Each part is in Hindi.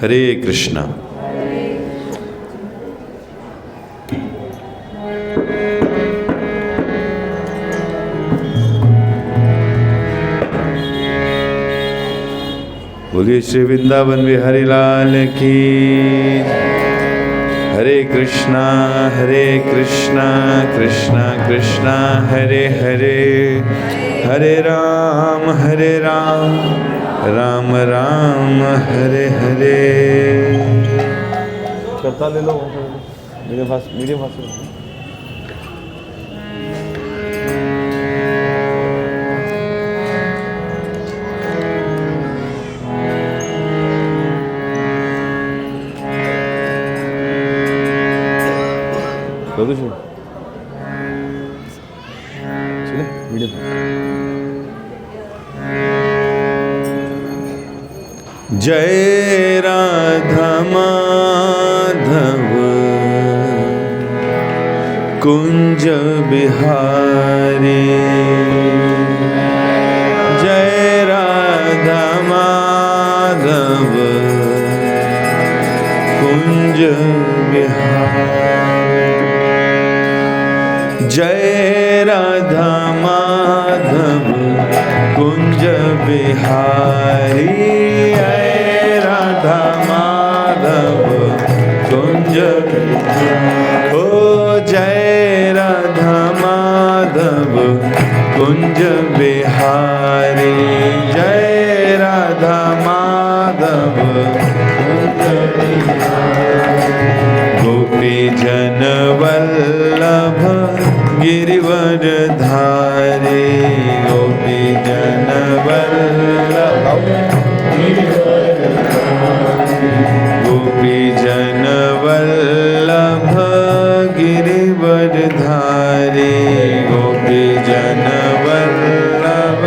हरे कृष्णा। बोलिए श्री वृंदावन बिहारी लाल की। हरे कृष्णा कृष्णा कृष्णा हरे हरे, हरे राम राम राम हरे हरे। करता ले लो मीडियम फास्ट। जय राधा माधव कुंज बिहारी, जय राधा माधव कुंज बिहारी, जय राधा माधव कुंज बिहारी, जय राधा माधव कुंज ओ जय राधा माधव कुंज बिहारी, जय राधा माधव गोपी जन वल्लभ गिरिवर धारी, गोपी जन वल्लभ गोपी जन वल्लभ गिरिवर धारी, गोपी जन वल्लभ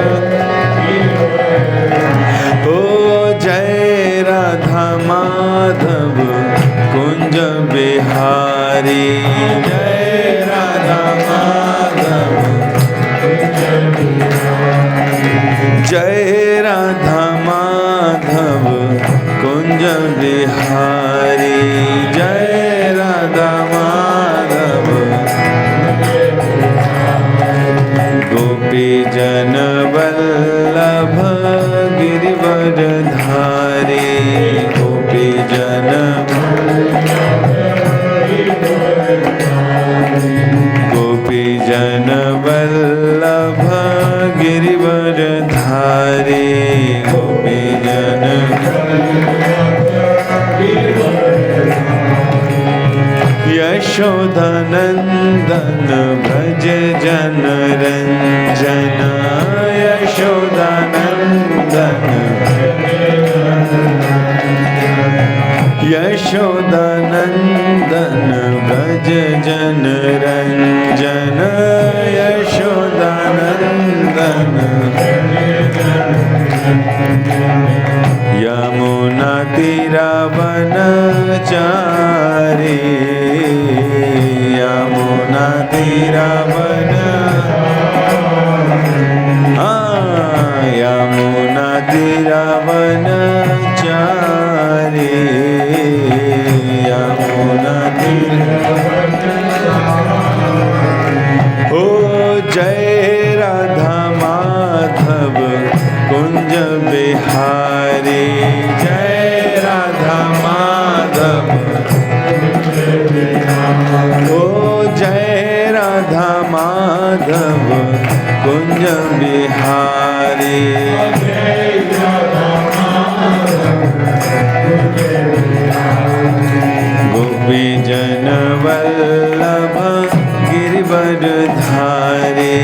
ओ जय राधा माधव कुंज बिहारी, जय राधा माधव जय राधा माधव कुंज बिहारी, जय राधा माधव गोपी जन वल्लभ गिरिवर धारी, गोपी जन गोपी जन वल्लभ गिरिवर धारी, गोपी जन यशोदानंदन भज जन रंजन, यशोदानंदन यशोदानंदन भज जन रंजन, यशोदानंदन यमुना तीरावन चारी, यमुना तीरावन यमुना तीरावन चारी, यमुना तीरावन ओ जय राधा माधव कुंज बिहारी, जय राधा माधव ओ जय राधा माधव कुंज बिहारी, गोपी जन वल्लभ गिरिवर धारी,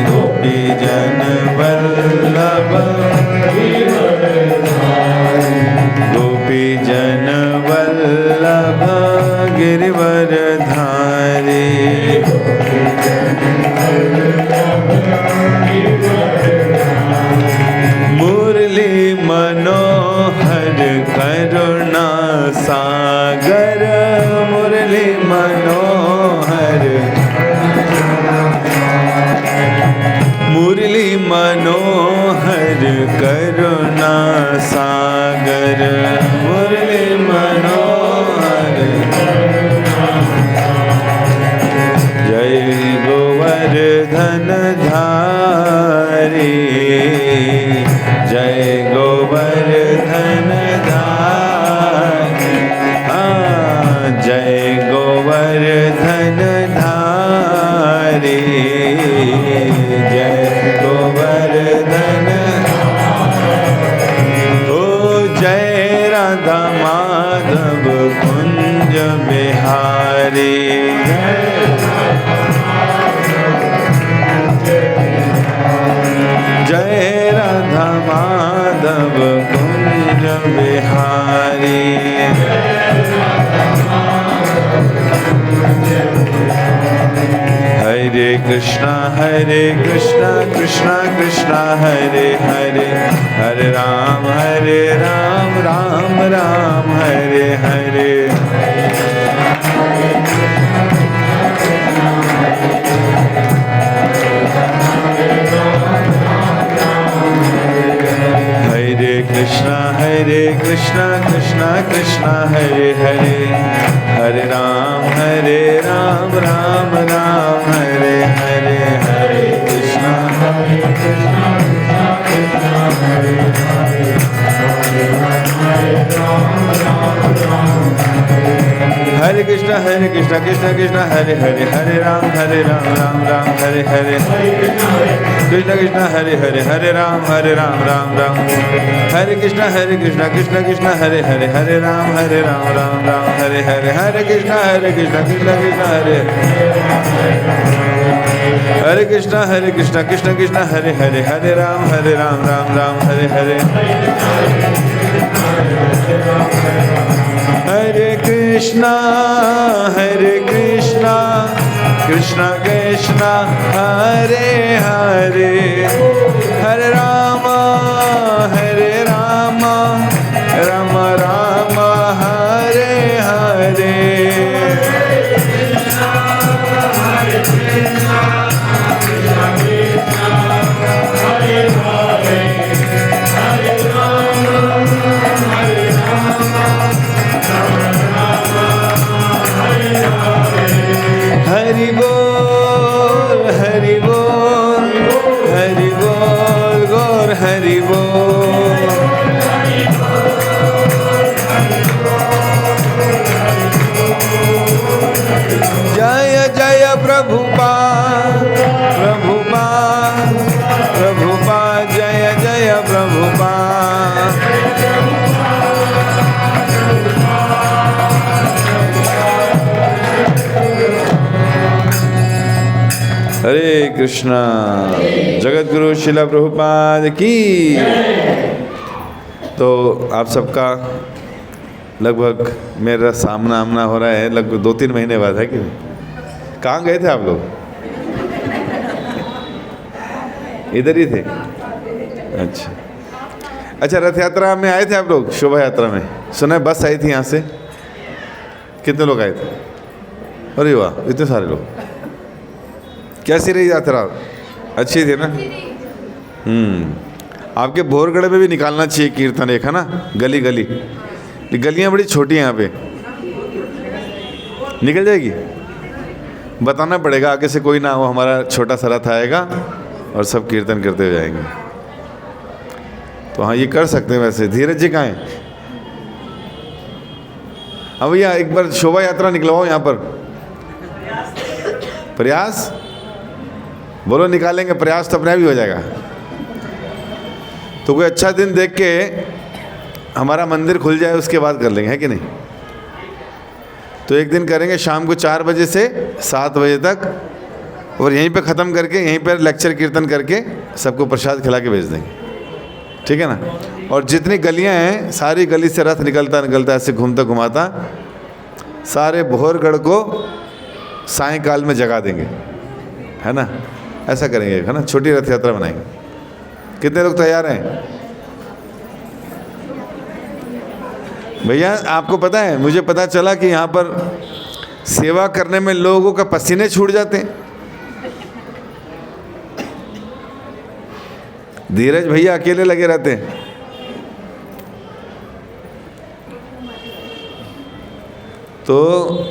गोपी जन वल्लभ गोपी जन वल्लभ गिरिवर धारी, मुरली मनोहर करुणा सागर, मुरली मनोहर मुरली मनोहर हरे जय गोवर्धन ओ जय राधा माधव कुंज बिहारी जय राधा माधव कुंज बिहारी हरे कृष्णा कृष्णा कृष्णा हरे हरे हरे राम राम राम हरे हरे हरे कृष्णा कृष्णा हरे हरे हरे राम राम राम हरे हरे हरे कृष्णा हरे कृष्णा कृष्णा कृष्णा हरे हरे हरे राम राम राम हरे हरे कृष्णा हरे राम राम राम हरे कृष्णा कृष्णा हरे हरे राम राम राम हरे हरे कृष्णा कृष्णा हरे कृष्णा हरे राम राम हरे हरे हरे कृष्णा कृष्णा कृष्णा हरे हरे हरे राम राम राम हरे हरे हरि बोल हरि बोल हरि बोल गौर हरि बोल जय जय प्रभुपाद प्रभुपाद प्रभुपाद जय जय प्रभुपाद हरे कृष्णा जगत गुरु शिला प्रभुपाद की। तो आप सबका लगभग मेरा सामना हो रहा है लगभग 2-3 महीने बाद, है कि नहीं? कहाँ गए थे आप लोग? इधर ही थे। अच्छा रथ यात्रा में आए थे आप लोग? शोभा यात्रा में सुना है बस आई थी यहाँ से। कितने लोग आए थे? अरे वाह, इतने सारे लोग। कैसी रही यात्रा? अच्छी थी ना? आपके भोरगढ़ में भी निकालना चाहिए कीर्तन एक, है ना? गली गली, गलियाँ बड़ी छोटी हैं यहाँ पे, निकल जाएगी। बताना पड़ेगा आगे से कोई ना हो, हमारा छोटा सा रथ आएगा और सब कीर्तन करते हुए जाएंगे। तो हाँ, ये कर सकते हैं। वैसे धीरज जी कहाँ हैं? हाँ भैया, एक बार शोभा यात्रा निकलवाओ यहाँ पर। प्रयास बोलो, निकालेंगे। प्रयास तो अपने आप ही हो जाएगा। तो कोई अच्छा दिन देख के हमारा मंदिर खुल जाए उसके बाद कर लेंगे, है कि नहीं? तो एक दिन करेंगे शाम को 4 बजे से 7 बजे तक, और यहीं पे ख़त्म करके यहीं पर लेक्चर कीर्तन करके सबको प्रसाद खिला के भेज देंगे, ठीक है ना? और जितनी गलियां हैं सारी गली से रथ निकलता ऐसे घूमता घुमाता सारे भोरगढ़ को सायंकाल में जगा देंगे, है ना? ऐसा करेंगे, है ना? छोटी रथ यात्रा बनाएंगे। कितने लोग तैयार हैं भैया? आपको पता है, मुझे पता चला कि यहाँ पर सेवा करने में लोगों का पसीने छूट जाते हैं। धीरज भैया अकेले लगे रहते हैं। तो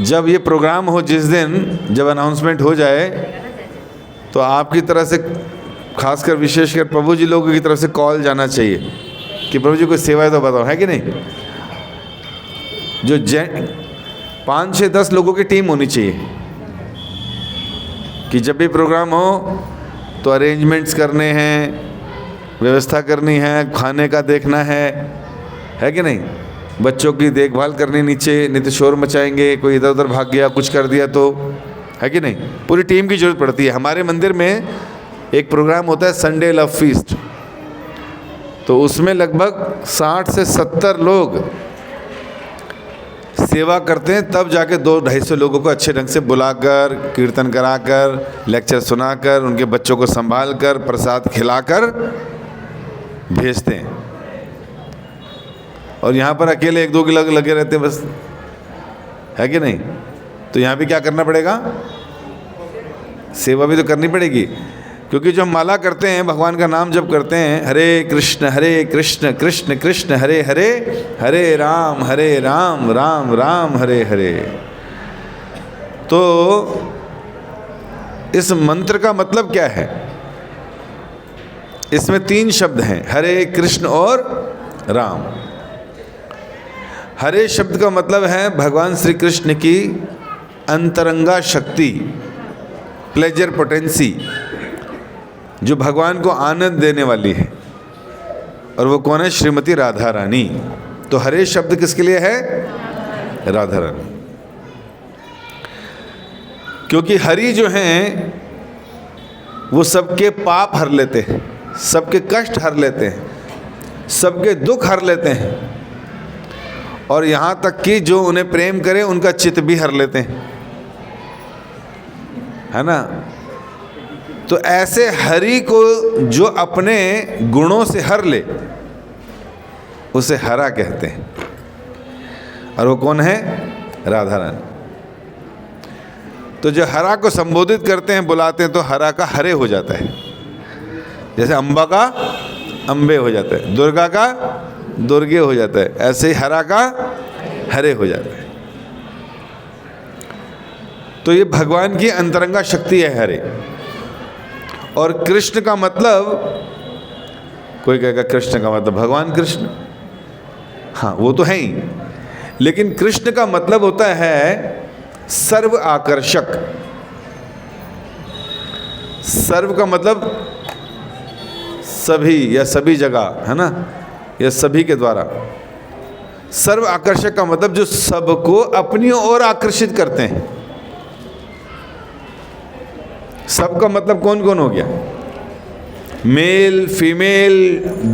जब ये प्रोग्राम हो, जिस दिन जब अनाउंसमेंट हो जाए, तो आपकी तरफ से, खासकर विशेषकर प्रभु जी लोगों की तरफ से कॉल जाना चाहिए कि प्रभु जी कोई सेवा है तो बताओ, है कि नहीं? जो 5 से 10 लोगों की टीम होनी चाहिए, कि जब भी प्रोग्राम हो तो अरेंजमेंट्स करने हैं, व्यवस्था करनी है, खाने का देखना है कि नहीं, बच्चों की देखभाल करनी नीचे, नहीं तो शोर मचाएंगे, कोई इधर उधर भाग गया, कुछ कर दिया तो, है कि नहीं। पूरी टीम की ज़रूरत पड़ती है। हमारे मंदिर में एक प्रोग्राम होता है संडे लव फीस्ट, तो उसमें लगभग 60 से 70 लोग सेवा करते हैं, तब जाके 200-250 लोगों को अच्छे ढंग से बुलाकर, कीर्तन कराकर, लेक्चर सुनाकर, उनके बच्चों को संभाल कर, प्रसाद खिलाकर भेजते हैं। और यहाँ पर अकेले 1-2 लोग लगे रहते हैं बस, है कि नहीं। तो यहाँ भी क्या करना पड़ेगा, सेवा भी तो करनी पड़ेगी, क्योंकि जो हम माला करते हैं, भगवान का नाम जब करते हैं, हरे कृष्ण कृष्ण कृष्ण हरे हरे, हरे राम राम राम हरे हरे, तो इस मंत्र का मतलब क्या है। इसमें 3 शब्द हैं, हरे कृष्ण और राम। हरे शब्द का मतलब है भगवान श्री कृष्ण की अंतरंगा शक्ति, प्लेजर पोटेंसी, जो भगवान को आनंद देने वाली है, और वो कौन है, श्रीमती राधा रानी। तो हरे शब्द किसके लिए है, राधा रानी। क्योंकि हरि जो हैं वो सबके पाप हर लेते हैं, सबके कष्ट हर लेते हैं, सबके दुख हर लेते हैं, और यहाँ तक कि जो उन्हें प्रेम करे उनका चित्त भी हर लेते हैं, है ना। तो ऐसे हरि को जो अपने गुणों से हर ले, उसे हरा कहते हैं, और वो कौन है, राधा रानी। तो जो हरा को संबोधित करते हैं, बुलाते हैं, तो हरा का हरे हो जाता है। जैसे अम्बा का अम्बे हो जाता है, दुर्गा का दुर्गे हो जाता है, ऐसे ही हरा का हरे हो जाता है। तो ये भगवान की अंतरंगा शक्ति है हरे। और कृष्ण का मतलब, कोई कहेगा कृष्ण का मतलब भगवान कृष्ण, हाँ वो तो है ही, लेकिन कृष्ण का मतलब होता है सर्व आकर्षक। सर्व का मतलब सभी या सभी जगह, है ना, या सभी के द्वारा। सर्व आकर्षक का मतलब जो सबको अपनी ओर आकर्षित करते हैं। सबका मतलब कौन कौन हो गया, मेल फीमेल,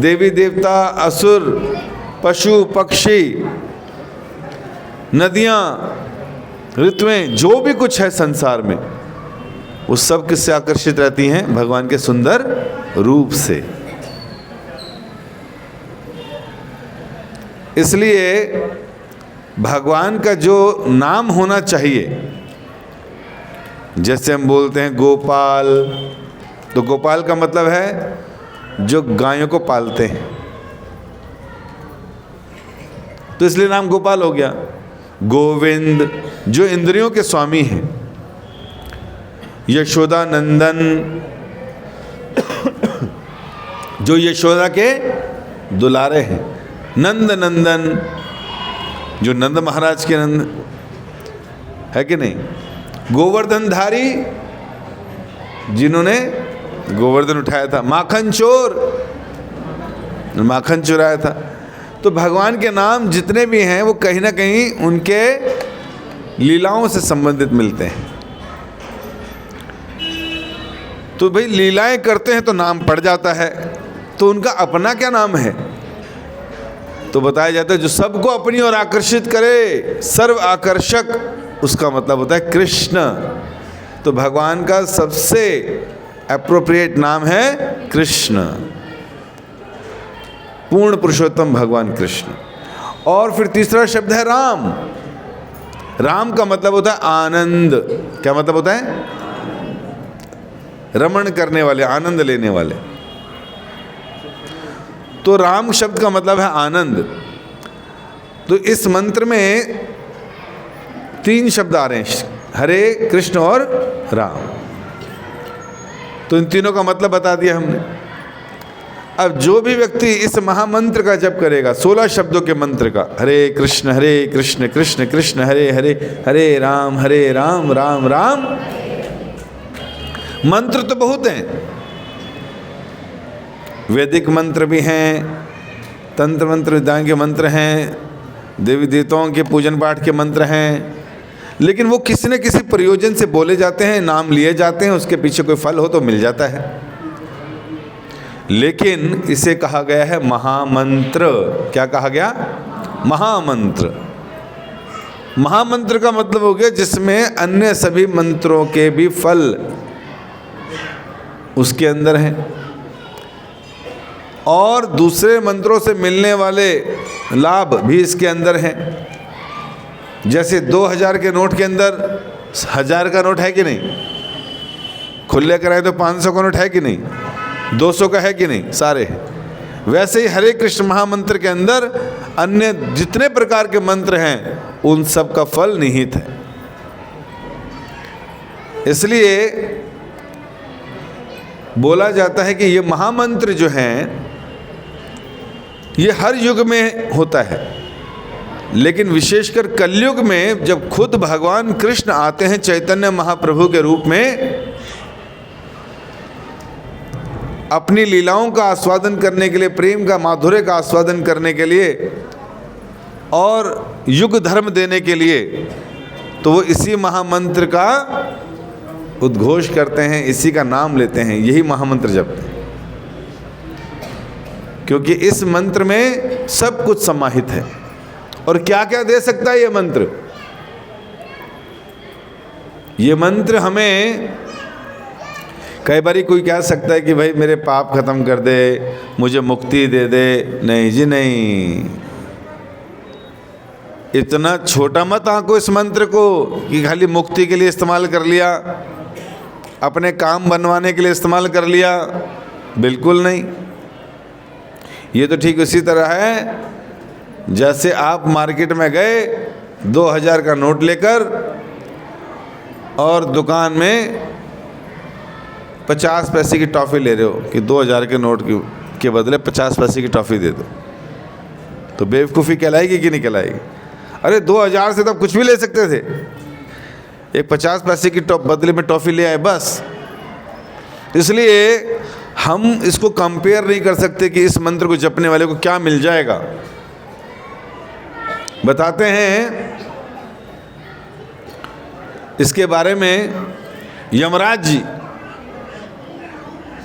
देवी देवता, असुर, पशु पक्षी, नदियां, ऋतुएं, जो भी कुछ है संसार में, वो सब किससे आकर्षित रहती हैं, भगवान के सुंदर रूप से। इसलिए भगवान का जो नाम होना चाहिए, जैसे हम बोलते हैं गोपाल, तो गोपाल का मतलब है जो गायों को पालते हैं, तो इसलिए नाम गोपाल हो गया। गोविंद जो इंद्रियों के स्वामी हैं, यशोदा नंदन जो यशोदा के दुलारे हैं, नंद नंदन जो नंद महाराज के नंद, है कि नहीं। गोवर्धनधारी जिन्होंने गोवर्धन उठाया था, माखन चोर माखन चुराया था। तो भगवान के नाम जितने भी हैं वो कहीं ना कहीं उनके लीलाओं से संबंधित मिलते हैं। तो भाई लीलाएं करते हैं तो नाम पड़ जाता है, तो उनका अपना क्या नाम है, तो बताया जाता है जो सबको अपनी ओर आकर्षित करे, सर्व आकर्षक, उसका मतलब होता है कृष्ण। तो भगवान का सबसे एप्रोप्रिएट नाम है कृष्ण, पूर्ण पुरुषोत्तम भगवान कृष्ण। और फिर तीसरा शब्द है राम। राम का मतलब होता है आनंद। क्या मतलब होता है, रमण करने वाले, आनंद लेने वाले। तो राम शब्द का मतलब है आनंद। तो इस मंत्र में 3 शब्द आ रहे हैं, हरे, कृष्ण और राम। तो इन तीनों का मतलब बता दिया हमने। अब जो भी व्यक्ति इस महामंत्र का जप करेगा, 16 शब्दों के मंत्र का, हरे कृष्ण कृष्ण कृष्ण हरे हरे, हरे राम राम राम, मंत्र तो बहुत हैं, वैदिक मंत्र भी हैं, तंत्र मंत्र विद्याओं के मंत्र हैं, देवी देवताओं के पूजन पाठ के मंत्र हैं, लेकिन वो किसी न किसी प्रयोजन से बोले जाते हैं, नाम लिए जाते हैं, उसके पीछे कोई फल हो तो मिल जाता है। लेकिन इसे कहा गया है महामंत्र। क्या कहा गया? महामंत्र। महामंत्र का मतलब हो गया जिसमें अन्य सभी मंत्रों के भी फल उसके अंदर हैं और दूसरे मंत्रों से मिलने वाले लाभ भी इसके अंदर हैं। जैसे 2000 के नोट के अंदर 1000 का नोट है कि नहीं, खुले कराए तो 500 का नोट है कि नहीं, 200 का है कि नहीं, सारे हैं। वैसे ही हरे कृष्ण महामंत्र के अंदर अन्य जितने प्रकार के मंत्र हैं उन सब का फल निहित है। इसलिए बोला जाता है कि ये महामंत्र जो हैं ये हर युग में होता है, लेकिन विशेषकर कलयुग में जब खुद भगवान कृष्ण आते हैं चैतन्य महाप्रभु के रूप में अपनी लीलाओं का आस्वादन करने के लिए, प्रेम का माधुर्य का आस्वादन करने के लिए और युग धर्म देने के लिए, तो वो इसी महामंत्र का उद्घोष करते हैं, इसी का नाम लेते हैं, यही महामंत्र जपते हैं, क्योंकि इस मंत्र में सब कुछ समाहित है। और क्या क्या दे सकता है ये मंत्र? ये मंत्र हमें कई बारी कोई कह सकता है कि भाई मेरे पाप खत्म कर दे, मुझे मुक्ति दे दे। नहीं जी नहीं, इतना छोटा मत आंको इस मंत्र को कि खाली मुक्ति के लिए इस्तेमाल कर लिया, अपने काम बनवाने के लिए इस्तेमाल कर लिया। बिल्कुल नहीं। ये तो ठीक उसी तरह है जैसे आप मार्केट में गए 2000 का नोट लेकर और दुकान में 50 पैसे की टॉफ़ी ले रहे हो कि 2000 के नोट के बदले 50 पैसे की टॉफ़ी दे दो, तो बेवकूफ़ी कहलाएगी कि नहीं कहलाएगी? अरे 2000 से तो आप कुछ भी ले सकते थे, एक 50 पैसे की बदले में टॉफ़ी ले आए बस। इसलिए हम इसको कंपेयर नहीं कर सकते कि इस मंत्र को जपने वाले को क्या मिल जाएगा। बताते हैं इसके बारे में यमराज जी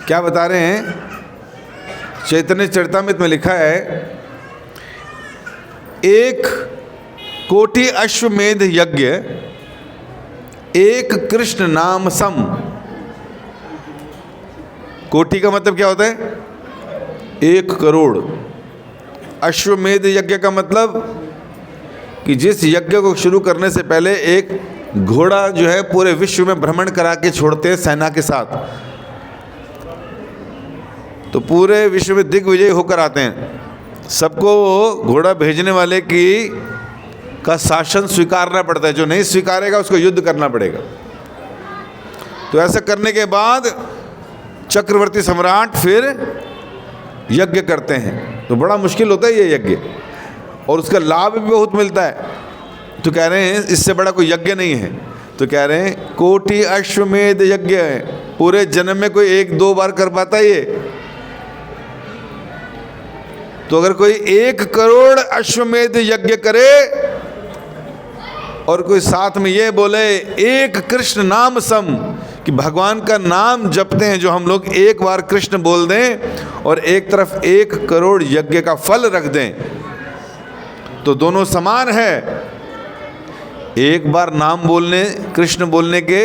क्या बता रहे हैं। चैतन्य चरितामृत में लिखा है, 1 कोटि अश्वमेध यज्ञ 1 कृष्ण नाम सम। कोटि का मतलब क्या होता है? 1 करोड़। अश्वमेध यज्ञ का मतलब कि जिस यज्ञ को शुरू करने से पहले एक घोड़ा जो है पूरे विश्व में भ्रमण करा के छोड़ते हैं सेना के साथ, तो पूरे विश्व में दिग्विजय होकर आते हैं। सबको घोड़ा भेजने वाले का शासन स्वीकारना पड़ता है, जो नहीं स्वीकारेगा उसको युद्ध करना पड़ेगा। तो ऐसा करने के बाद चक्रवर्ती सम्राट फिर यज्ञ करते हैं। तो बड़ा मुश्किल होता है ये यज्ञ, और उसका लाभ भी बहुत मिलता है। तो कह रहे हैं इससे बड़ा कोई यज्ञ नहीं है। तो कह रहे हैं कोटि अश्वमेध यज्ञ है, पूरे जन्म में कोई 1-2 बार कर पाता है ये। तो अगर कोई 1 करोड़ अश्वमेध यज्ञ करे और कोई साथ में ये बोले 1 कृष्ण नाम सम, कि भगवान का नाम जपते हैं जो हम लोग, एक बार कृष्ण बोल दें और एक तरफ 1 करोड़ यज्ञ का फल रख दें, तो दोनों समान है। एक बार नाम बोलने, कृष्ण बोलने के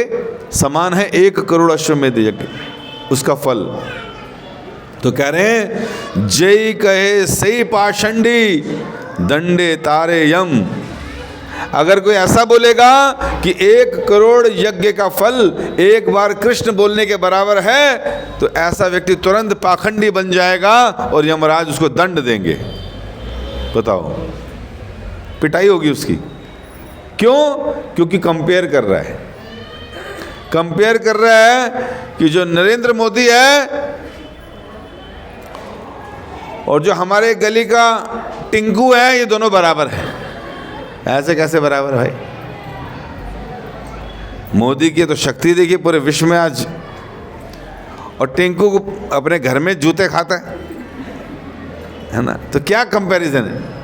समान है 1 करोड़ अश्वमेध यज्ञ उसका फल। तो कह रहे हैं जय कहे सही पाषंडी दंडे तारे यम। अगर कोई ऐसा बोलेगा कि 1 करोड़ यज्ञ का फल एक बार कृष्ण बोलने के बराबर है, तो ऐसा व्यक्ति तुरंत पाखंडी बन जाएगा और यमराज उसको दंड देंगे। बताओ, पिटाई होगी उसकी। क्यों? क्योंकि कंपेयर कर रहा है। कंपेयर कर रहा है कि जो नरेंद्र मोदी है और जो हमारे गली का टिंकू है, ये दोनों बराबर है। ऐसे कैसे बराबर भाई? मोदी की तो शक्ति देखिए, पूरे विश्व में आज और टिंकू को अपने घर में जूते खाता है ना, तो क्या कंपैरिजन है।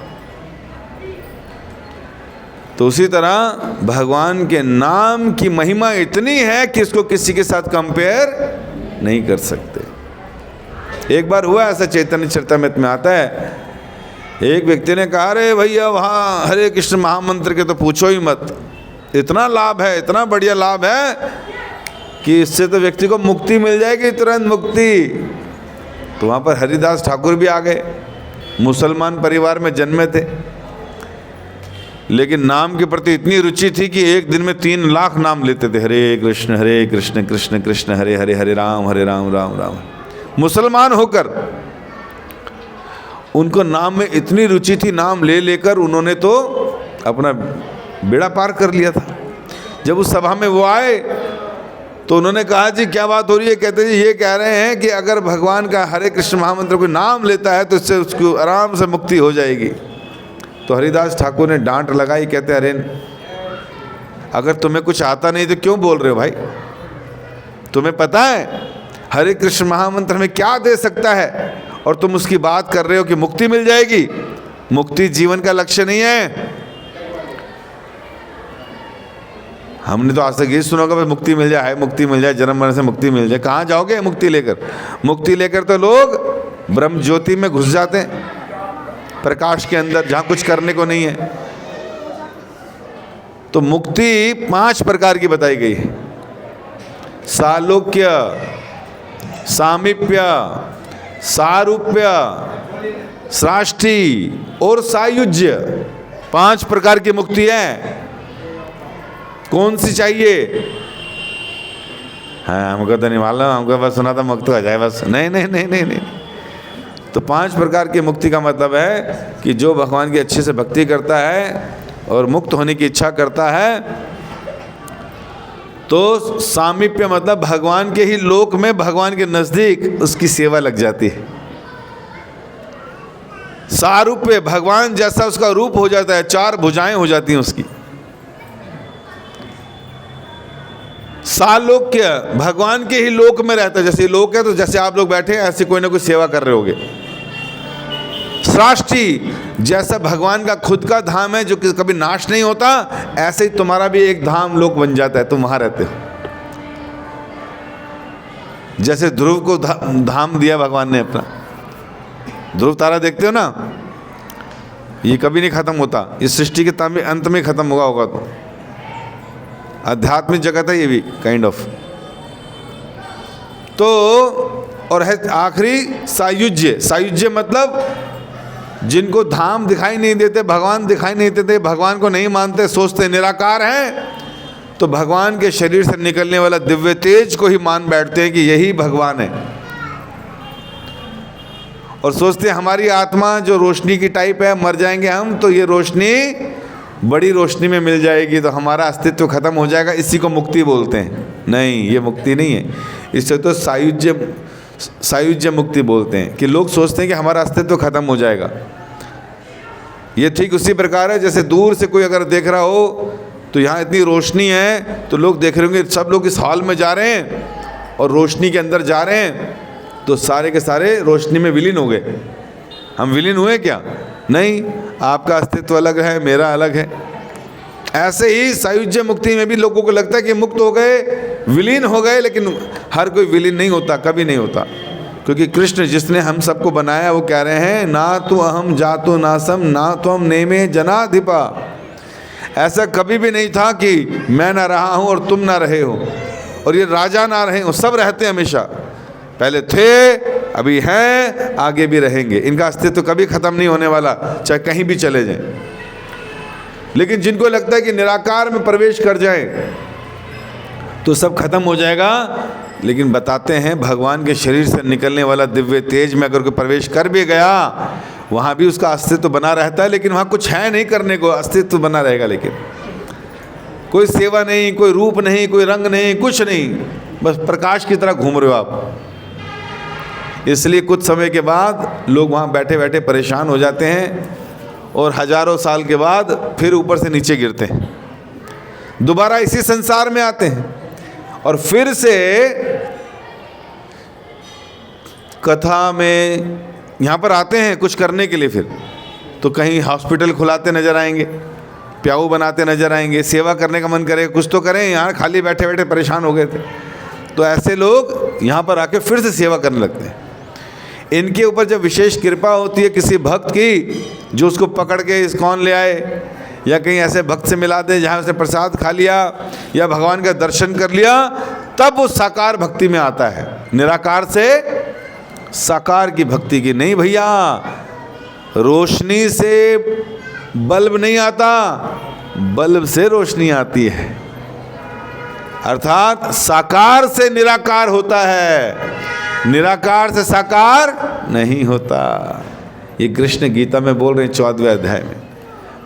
तो उसी तरह भगवान के नाम की महिमा इतनी है कि इसको किसी के साथ कंपेयर नहीं कर सकते। एक बार हुआ ऐसा, चैतन्य चरितमृत में आता है, एक व्यक्ति ने कहा, अरे भैया वहाँ हरे कृष्ण महामंत्र के तो पूछो ही मत, इतना लाभ है, इतना बढ़िया लाभ है कि इससे तो व्यक्ति को मुक्ति मिल जाएगी, तुरंत मुक्ति। तो वहाँ पर हरिदास ठाकुर भी आ गए, मुसलमान परिवार में जन्मे थे, लेकिन नाम के प्रति इतनी रुचि थी कि एक दिन में 3 लाख नाम लेते थे, हरे कृष्ण कृष्ण कृष्ण हरे हरे, हरे राम राम राम। मुसलमान होकर उनको नाम में इतनी रुचि थी, नाम ले लेकर उन्होंने तो अपना बेड़ा पार कर लिया था। जब उस सभा में वो आए तो उन्होंने कहा, जी क्या बात हो रही है? कहते जी ये कह रहे हैं कि अगर भगवान का हरे कृष्ण महामंत्र को नाम लेता है तो इससे उसको आराम से मुक्ति हो जाएगी। तो हरिदास ठाकुर ने डांट लगाई, कहते अरे अगर तुम्हें कुछ आता नहीं तो क्यों बोल रहे हो भाई? तुम्हें पता है हरे कृष्ण महामंत्र में क्या दे सकता है और तुम उसकी बात कर रहे हो कि मुक्ति मिल जाएगी? मुक्ति जीवन का लक्ष्य नहीं है। हमने तो आज तक ये सुना होगा, मुक्ति मिल जाए, मुक्ति मिल जाए, जन्म मरण से मुक्ति मिल जाए। कहाँ जाओगे मुक्ति लेकर? मुक्ति लेकर तो लोग ब्रह्म ज्योति में घुस जाते हैं, प्रकाश के अंदर, जहाँ कुछ करने को नहीं है। तो मुक्ति 5 प्रकार की बताई गई है, सालोक्य, सामीप्य, सारूप्य, सृष्टि और सायुज्य। 5 प्रकार की मुक्ति है। कौन सी चाहिए? हाँ हमको तो नहीं मालूम, हमको बस सुना था मुक्त हो जाए बस। नहीं नहीं नहीं नहीं नहीं। तो 5 प्रकार की मुक्ति का मतलब है कि जो भगवान की अच्छे से भक्ति करता है और मुक्त होने की इच्छा करता है, तो सामीप्य मतलब भगवान के ही लोक में, भगवान के नजदीक उसकी सेवा लग जाती है। सारूप्य, भगवान जैसा उसका रूप हो जाता है, 4 भुजाएं हो जाती हैं उसकी। सालोक्य, भगवान के ही लोक में रहता है, जैसे लोक है तो जैसे आप लोग बैठे हैं ऐसे कोई ना कोई सेवा कर रहे होगे। सृष्टि, जैसा भगवान का खुद का धाम है जो कभी नाश नहीं होता, ऐसे ही तुम्हारा भी एक धाम लोक बन जाता है, तुम वहां रहते हो। जैसे ध्रुव को धाम दिया भगवान ने अपना, ध्रुव तारा देखते हो ना, ये कभी नहीं खत्म होता, इस सृष्टि के अंत में खत्म होगा। तो आध्यात्मिक जगत है ये भी काइंड ऑफ। तो और है आखिरी सायुज्य। सायुज्य मतलब जिनको धाम दिखाई नहीं देते, भगवान दिखाई नहीं देते, भगवान को नहीं मानते, सोचते निराकार हैं, तो भगवान के शरीर से निकलने वाला दिव्य तेज को ही मान बैठते हैं कि यही भगवान है, और सोचते हैं हमारी आत्मा जो रोशनी की टाइप है, मर जाएंगे हम तो ये रोशनी बड़ी रोशनी में मिल जाएगी तो हमारा अस्तित्व खत्म हो जाएगा, इसी को मुक्ति बोलते हैं। नहीं, ये मुक्ति नहीं है, इससे तो सायुज्य मुक्ति बोलते हैं कि लोग सोचते हैं कि हमारा अस्तित्व खत्म हो जाएगा। ये ठीक उसी प्रकार है जैसे दूर से कोई अगर देख रहा हो तो यहाँ इतनी रोशनी है तो लोग देख रहे होंगे, सब लोग इस हॉल में जा रहे हैं और रोशनी के अंदर जा रहे हैं, तो सारे के सारे रोशनी में विलीन हो गए। हम विलीन हुए क्या? नहीं, आपका अस्तित्व अलग है, मेरा अलग है। ऐसे ही सायुज्य मुक्ति में भी लोगों को लगता है कि मुक्त हो गए, विलीन हो गए, लेकिन हर कोई विलीन नहीं होता, कभी नहीं होता, क्योंकि कृष्ण जिसने हम सबको बनाया वो कह रहे हैं, ना तो अहम जातो नासम ना तो हम नेमे जनाधिपा। ऐसा कभी भी नहीं था कि मैं ना रहा हूँ और तुम ना रहे हो और ये राजा ना रहे हो, सब रहते हैं हमेशा, पहले थे, अभी हैं, आगे भी रहेंगे। इनका अस्तित्व कभी खत्म नहीं होने वाला, चाहे कहीं भी चले जाएं। लेकिन जिनको लगता है कि निराकार में प्रवेश कर जाएं तो सब खत्म हो जाएगा, लेकिन बताते हैं भगवान के शरीर से निकलने वाला दिव्य तेज में अगर कोई प्रवेश कर भी गया, वहाँ भी उसका अस्तित्व बना रहता है, लेकिन वहाँ कुछ है नहीं करने को, अस्तित्व बना रहेगा, लेकिन कोई सेवा नहीं, कोई रूप नहीं, कोई रंग नहीं, कुछ नहीं, बस प्रकाश की तरह घूम रहे हो आप। इसलिए कुछ समय के बाद लोग वहाँ बैठे बैठे परेशान हो जाते हैं और हजारों साल के बाद फिर ऊपर से नीचे गिरते हैं, दोबारा इसी संसार में आते हैं और फिर से कथा में यहाँ पर आते हैं कुछ करने के लिए, फिर तो कहीं हॉस्पिटल खुलाते नजर आएंगे, प्याऊ बनाते नजर आएंगे, सेवा करने का मन करे, कुछ तो करें। यहाँ खाली बैठे बैठे परेशान हो गए थे, तो ऐसे लोग यहाँ पर आके फिर से सेवा करने लगते हैं। इनके ऊपर जब विशेष कृपा होती है किसी भक्त की, जो उसको पकड़ के इस्कॉन ले आए, या कहीं ऐसे भक्त से मिला दे जहाँ उसने प्रसाद खा लिया या भगवान का दर्शन कर लिया, तब वो साकार भक्ति में आता है। निराकार से साकार की भक्ति की नहीं भैया। रोशनी से बल्ब नहीं आता, बल्ब से रोशनी आती है। अर्थात साकार से निराकार होता है, निराकार से साकार नहीं होता। ये कृष्ण गीता में बोल रहे हैं 14वें अध्याय में,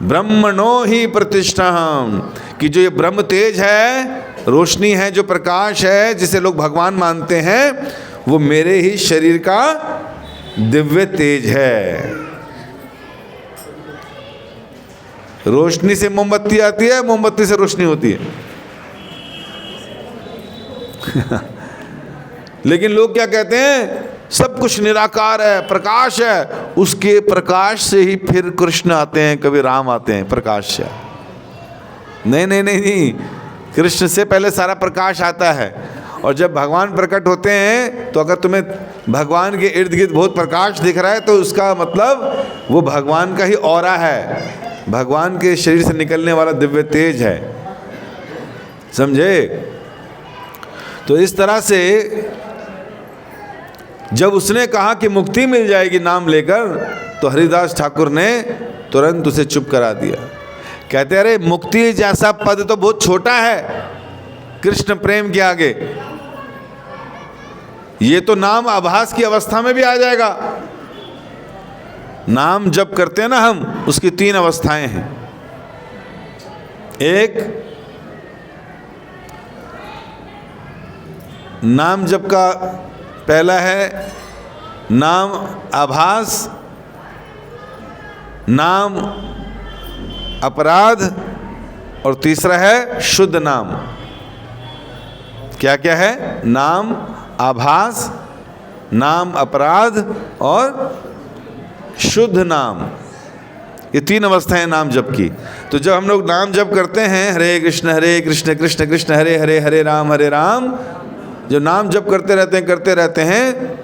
ब्रह्मणो ही प्रतिष्ठाहम्, कि जो ये ब्रह्म तेज है, रोशनी है, जो प्रकाश है, जिसे लोग भगवान मानते हैं, वो मेरे ही शरीर का दिव्य तेज है। रोशनी से मोमबत्ती आती है, मोमबत्ती से रोशनी होती है। लेकिन लोग क्या कहते हैं, सब कुछ निराकार है, प्रकाश है, उसके प्रकाश से ही फिर कृष्ण आते हैं, कभी राम आते हैं प्रकाश से। नहीं नहीं नहीं नहीं, कृष्ण से पहले सारा प्रकाश आता है। और जब भगवान प्रकट होते हैं, तो अगर तुम्हें भगवान के इर्द गिर्द बहुत प्रकाश दिख रहा है, तो उसका मतलब वो भगवान का ही ऑरा है, भगवान के शरीर से निकलने वाला दिव्य तेज है। समझे? तो इस तरह से जब उसने कहा कि मुक्ति मिल जाएगी नाम लेकर, तो हरिदास ठाकुर ने तुरंत उसे चुप करा दिया। कहते अरे मुक्ति जैसा पद तो बहुत छोटा है कृष्ण प्रेम के आगे, ये तो नाम आभास की अवस्था में भी आ जाएगा। नाम जप करते हैं ना हम, उसकी 3 अवस्थाएं हैं। एक, नाम जप का पहला है नाम आभास, नाम अपराध, और तीसरा है शुद्ध नाम। क्या क्या है? नाम आभास, नाम अपराध और शुद्ध नाम। ये 3 अवस्थाएं नाम जप की। तो जब हम लोग नाम जप करते हैं, हरे कृष्ण कृष्ण कृष्ण हरे हरे, हरे राम, जो नाम जप करते रहते हैं,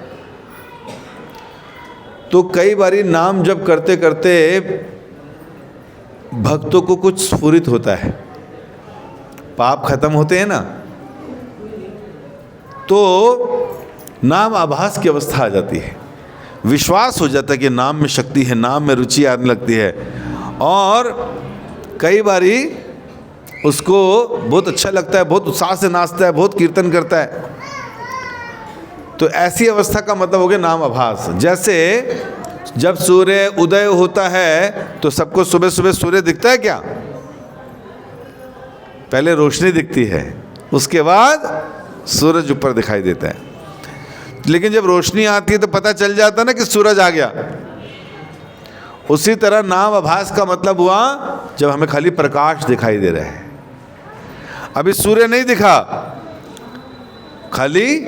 तो कई बारी नाम जप करते करते भक्तों को कुछ स्फुरित होता है, पाप खत्म होते हैं ना, तो नाम आभास की अवस्था आ जाती है। विश्वास हो जाता है कि नाम में शक्ति है, नाम में रुचि आने लगती है, और कई बारी उसको बहुत अच्छा लगता है, बहुत उत्साह से नाचता है, बहुत कीर्तन करता है। तो ऐसी अवस्था का मतलब हो गया नाम आभास। जैसे जब सूर्य उदय होता है, तो सबको सुबह सुबह सूर्य दिखता है क्या? पहले रोशनी दिखती है, उसके बाद सूरज ऊपर दिखाई देता है। लेकिन जब रोशनी आती है तो पता चल जाता है ना कि सूरज आ गया। उसी तरह नाम आभास का मतलब हुआ जब हमें खाली प्रकाश दिखाई दे रहा है। अभी सूर्य नहीं दिखा, खाली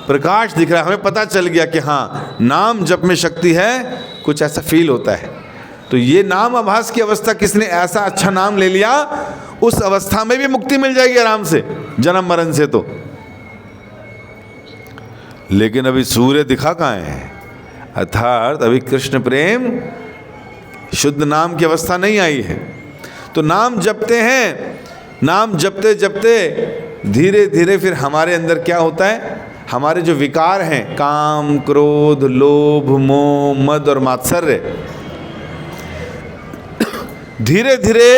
प्रकाश दिख रहा है, हमें पता चल गया कि हाँ नाम जप में शक्ति है, कुछ ऐसा फील होता है। तो ये नाम आभास की अवस्था, किसने ऐसा अच्छा नाम ले लिया, उस अवस्था में भी मुक्ति मिल जाएगी आराम से, जन्म मरण से। तो लेकिन अभी सूर्य दिखा कहाँ है, अर्थात अभी कृष्ण प्रेम शुद्ध नाम की अवस्था नहीं आई है। तो नाम जपते हैं, नाम जपते जपते धीरे धीरे फिर हमारे अंदर क्या होता है, हमारे जो विकार हैं, काम क्रोध लोभ मोह मद और मात्सर्य, धीरे धीरे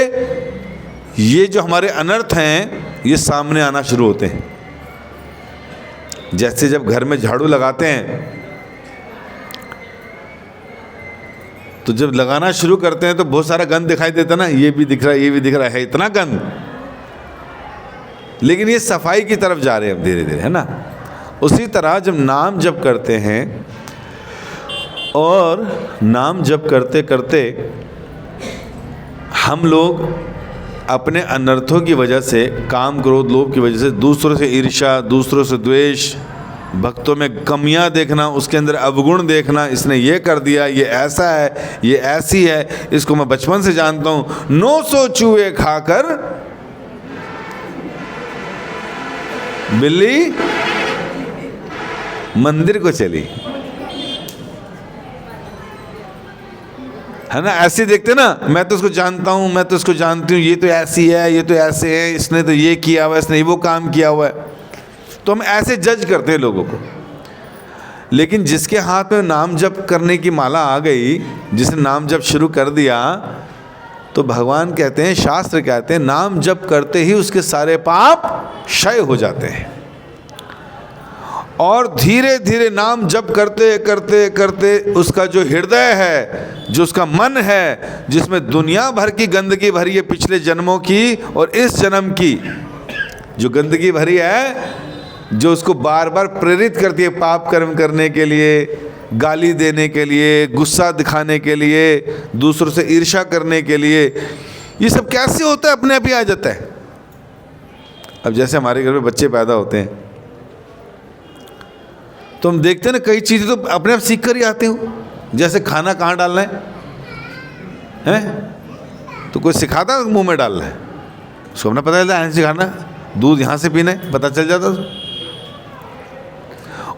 ये जो हमारे अनर्थ हैं ये सामने आना शुरू होते हैं। जैसे जब घर में झाड़ू लगाते हैं, तो जब लगाना शुरू करते हैं तो बहुत सारा गंद दिखाई देता ना, ये भी दिख रहा है, ये भी दिख रहा है, इतना गंद। लेकिन ये सफाई की तरफ जा रहे हैं अब धीरे धीरे, है ना। उसी तरह जब नाम जप करते हैं, और नाम जप करते करते हम लोग अपने अनर्थों की वजह से, काम क्रोध लोभ की वजह से, दूसरों से ईर्ष्या, दूसरों से द्वेष, भक्तों में कमियां देखना, उसके अंदर अवगुण देखना, इसने ये कर दिया, ये ऐसा है, ये ऐसी है, इसको मैं बचपन से जानता हूं। 900 चूहे खाकर बिल्ली मंदिर को चली, है ना? ऐसे देखते ना, मैं तो उसको जानता हूं, मैं तो उसको जानती हूँ, ये तो ऐसी है, ये तो ऐसे है, इसने तो ये किया हुआ है, इसने वो काम किया हुआ है। तो हम ऐसे जज करते हैं लोगों को। लेकिन जिसके हाथ में नाम जप करने की माला आ गई, जिसने नाम जप शुरू कर दिया, तो भगवान कहते हैं, शास्त्र कहते हैं, नाम जप करते ही उसके सारे पाप क्षय हो जाते हैं। और धीरे धीरे नाम जप करते करते करते उसका जो हृदय है, जो उसका मन है, जिसमें दुनिया भर की गंदगी भरी है, पिछले जन्मों की और इस जन्म की जो गंदगी भरी है, जो उसको बार बार प्रेरित करती है पाप कर्म करने के लिए, गाली देने के लिए, गुस्सा दिखाने के लिए, दूसरों से ईर्ष्या करने के लिए, ये सब कैसे होता है? अपने आप ही आ जाता है। अब जैसे हमारे घर में बच्चे पैदा होते हैं तो हम देखते हैं ना, कई चीज़ें तो अपने आप सीख कर ही आते हो। जैसे खाना कहाँ डालना है, तो कोई सिखाता है मुंह में डालना है, उसको अपना पता चलता है, यहाँ से खाना, दूध यहाँ से पीना है, पता चल जाता।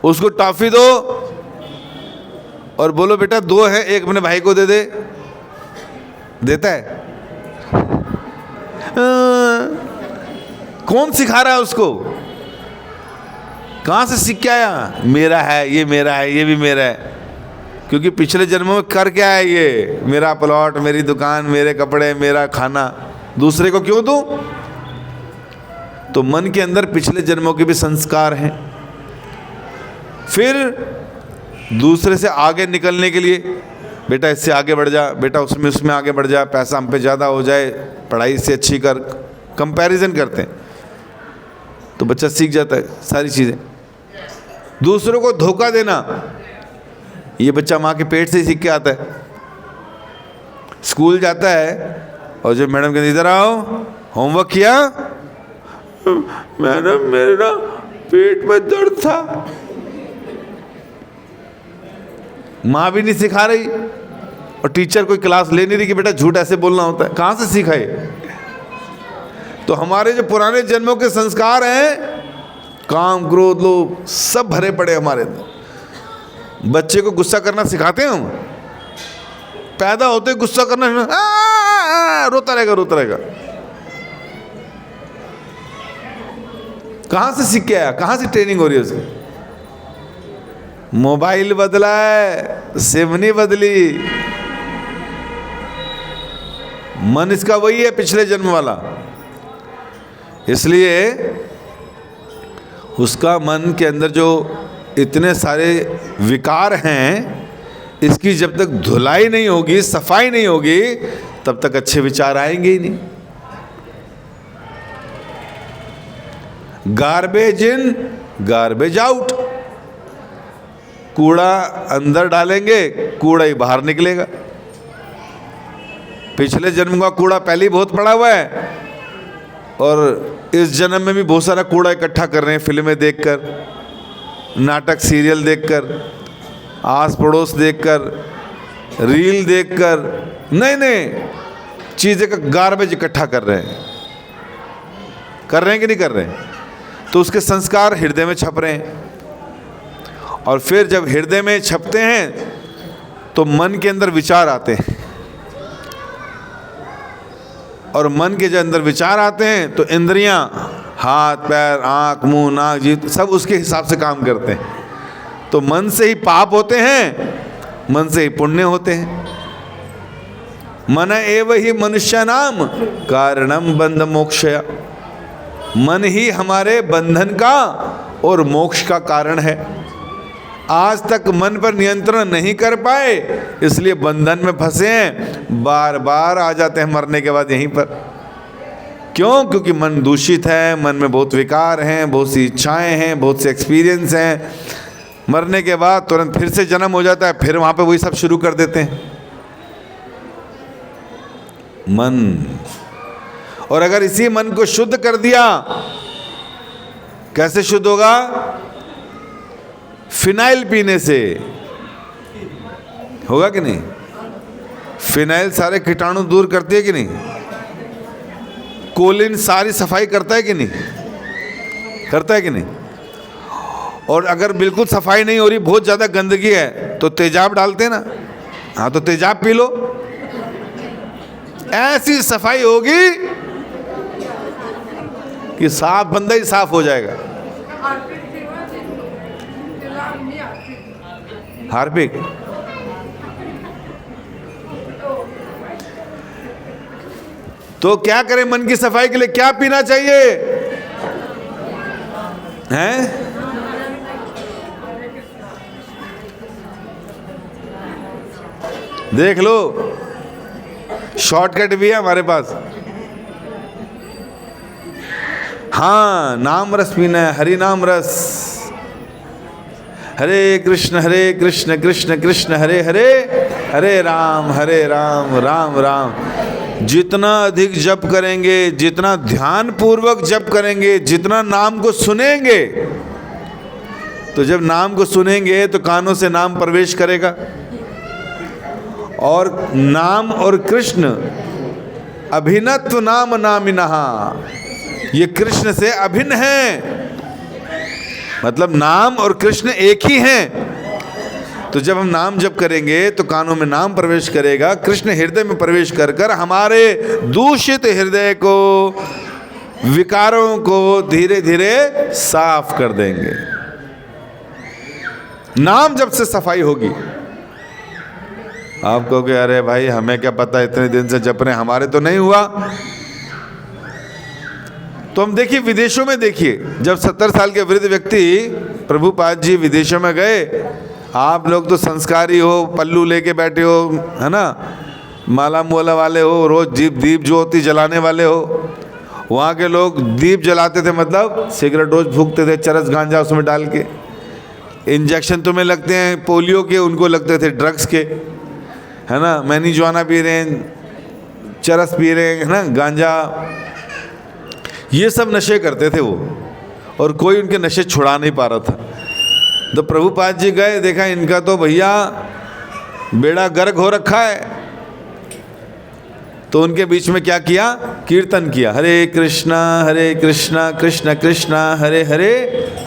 उसको टॉफी दो और बोलो बेटा 2 है, एक अपने भाई को दे दे, देता है? कौन सिखा रहा है उसको? कहाँ से सीख के आया? मेरा है, ये मेरा है, ये भी मेरा है। क्योंकि पिछले जन्मों में कर क्या है, ये मेरा प्लॉट, मेरी दुकान, मेरे कपड़े, मेरा खाना, दूसरे को क्यों दूं? तो मन के अंदर पिछले जन्मों के भी संस्कार हैं। फिर दूसरे से आगे निकलने के लिए, बेटा इससे आगे बढ़ जा, बेटा उसमें आगे बढ़ जा, पैसा हम पे ज़्यादा हो जाए, पढ़ाई से अच्छी कर, कंपैरिजन करते हैं तो बच्चा सीख जाता है सारी चीज़ें। दूसरों को धोखा देना, ये बच्चा माँ के पेट से ही सीख के आता है। स्कूल जाता है और जब मैडम कहती इधर आओ, होमवर्क किया? मैडम मेरा पेट में दर्द था। माँ भी नहीं सिखा रही और टीचर कोई क्लास ले नहीं रही कि बेटा झूठ ऐसे बोलना होता है। कहाँ से सीखा ये? तो हमारे जो पुराने जन्मों के संस्कार हैं, काम क्रोध लोभ सब भरे पड़े हमारे अंदर। बच्चे को गुस्सा करना सिखाते हैं हम, पैदा होते गुस्सा करना, रोता रहेगा रोता रहेगा। कहाँ से सीख के आया? कहाँ से ट्रेनिंग हो रही है उसकी? मोबाइल बदला है, सिम नहीं बदली। मन इसका वही है पिछले जन्म वाला, इसलिए उसका मन के अंदर जो इतने सारे विकार हैं, इसकी जब तक धुलाई नहीं होगी, सफाई नहीं होगी, तब तक अच्छे विचार आएंगे ही नहीं। गार्बेज इन गार्बेज आउट, कूड़ा अंदर डालेंगे, कूड़ा ही बाहर निकलेगा। पिछले जन्म का कूड़ा पहले ही बहुत पड़ा हुआ है और इस जन्म में भी बहुत सारा कूड़ा इकट्ठा कर रहे हैं, फिल्में देखकर, नाटक सीरियल देखकर, आस पड़ोस देखकर, रील देखकर, नए नए चीज़ें का गार्बेज इकट्ठा कर रहे हैं कि नहीं कर रहे हैं? तो उसके संस्कार हृदय में छप रहे हैं। और फिर जब हृदय में छपते हैं तो मन के अंदर विचार आते हैं, और मन के जो अंदर विचार आते हैं तो इंद्रियां, हाथ पैर आँख मुंह नाक जीभ सब उसके हिसाब से काम करते हैं। तो मन से ही पाप होते हैं, मन से ही पुण्य होते हैं। मन एव ही मनुष्य नाम कारणम बंध मोक्षया, मन ही हमारे बंधन का और मोक्ष का कारण है। आज तक मन पर नियंत्रण नहीं कर पाए, इसलिए बंधन में फंसे हैं, बार बार आ जाते हैं मरने के बाद यहीं पर। क्यों? क्योंकि मन दूषित है, मन में बहुत विकार हैं, बहुत सी इच्छाएं हैं, बहुत से एक्सपीरियंस हैं। मरने के बाद तुरंत फिर से जन्म हो जाता है, फिर वहाँ पे वही सब शुरू कर देते हैं मन। और अगर इसी मन को शुद्ध कर दिया, कैसे शुद्ध होगा? फिनाइल पीने से होगा कि नहीं? फिनाइल सारे कीटाणु दूर करती है कि नहीं? कोलिन सारी सफाई करता है कि नहीं? करता है कि नहीं? और अगर बिल्कुल सफाई नहीं हो रही, बहुत ज़्यादा गंदगी है, तो तेजाब डालते हैं ना। हाँ, तो तेजाब पी लो, ऐसी सफाई होगी कि साफ बंदा ही साफ हो जाएगा। हार्पिक तो क्या करें? मन की सफाई के लिए क्या पीना चाहिए? हैं? देख लो, शॉर्टकट भी है हमारे पास। हाँ, नाम रस पीना है, हरि नाम रस। हरे कृष्ण कृष्ण कृष्ण हरे हरे, हरे राम राम राम। जितना अधिक जप करेंगे, जितना ध्यान पूर्वक जप करेंगे, जितना नाम को सुनेंगे, तो जब नाम को सुनेंगे तो कानों से नाम प्रवेश करेगा। और नाम और कृष्ण अभिन्नत्व नाम नामिनः, ये कृष्ण से अभिन्न है। मतलब नाम और कृष्ण एक ही हैं। तो जब हम नाम जप करेंगे तो कानों में नाम प्रवेश करेगा, कृष्ण हृदय में प्रवेश कर कर हमारे दूषित हृदय को, विकारों को धीरे धीरे साफ कर देंगे। नाम जब से सफाई होगी। आप कहोगे अरे भाई हमें क्या पता, इतने दिन से जप रहे, हमारे तो नहीं हुआ। तो हम देखिए विदेशों में, देखिए जब 70 साल के वृद्ध व्यक्ति प्रभुपाद जी विदेशों में गए, आप लोग तो संस्कारी हो, पल्लू लेके बैठे हो, है ना, माला मोला वाले हो, रोज दीप ज्योति जलाने वाले हो। वहाँ के लोग दीप जलाते थे, मतलब सिगरेट रोज फूकते थे, चरस गांजा उसमें डाल के। इंजेक्शन तुम्हें लगते हैं पोलियो के, उनको लगते थे ड्रग्स के, है ना, मैनीजुआना पी रहे हैं, चरस पी रहे हैं, है ना, गांजा, ये सब नशे करते थे वो, और कोई उनके नशे छुड़ा नहीं पा रहा था। तो प्रभुपाद जी गए, देखा इनका तो भैया बेड़ा गर्क हो रखा है। तो उनके बीच में क्या किया? कीर्तन किया, हरे कृष्णा कृष्ण कृष्ण हरे हरे,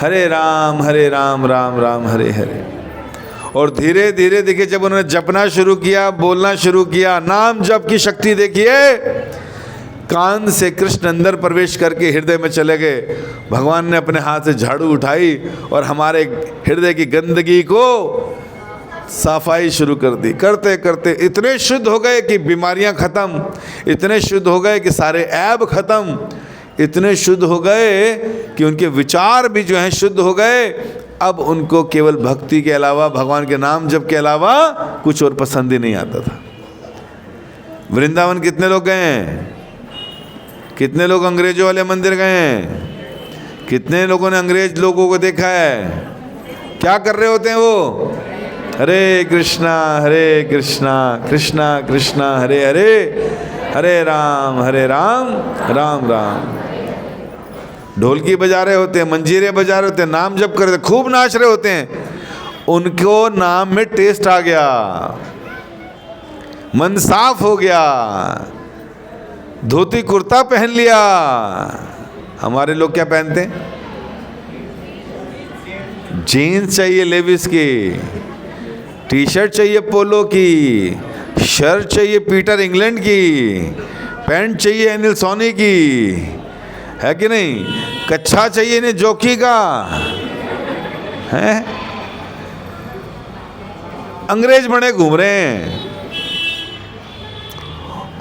हरे राम राम राम हरे हरे। और धीरे धीरे देखिए जब उन्होंने जपना शुरू किया, बोलना शुरू किया, नाम जप की शक्ति देखिए, कान से कृष्ण अंदर प्रवेश करके हृदय में चले गए। भगवान ने अपने हाथ से झाड़ू उठाई और हमारे हृदय की गंदगी को सफाई शुरू कर दी। करते करते इतने शुद्ध हो गए कि बीमारियां खत्म, इतने शुद्ध हो गए कि सारे ऐब खत्म, इतने शुद्ध हो गए कि उनके विचार भी जो हैं शुद्ध हो गए। अब उनको केवल भक्ति के अलावा, भगवान के नाम जप के अलावा कुछ और पसंद ही नहीं आता था। वृंदावन कितने लोग गए हैं? कितने लोग अंग्रेजों वाले मंदिर गए हैं? कितने लोगों ने अंग्रेज लोगों को देखा है? क्या कर रहे होते हैं वो? हरे कृष्णा कृष्णा कृष्णा हरे हरे, हरे राम राम राम। ढोलकी बजा रहे होते हैं, मंजीरे बजा रहे होते हैं, नाम जप कर रहे, खूब नाच रहे होते हैं। उनको नाम में टेस्ट आ गया, मन साफ हो गया, धोती कुर्ता पहन लिया। हमारे लोग क्या पहनते हैं? जीन्स चाहिए लेविस की, टी शर्ट चाहिए पोलो की, शर्ट चाहिए पीटर इंग्लैंड की, पैंट चाहिए अनिल सोनी की, है कि नहीं? कच्छा चाहिए इन्हें जॉकी का, है? अंग्रेज बने घूम रहे हैं।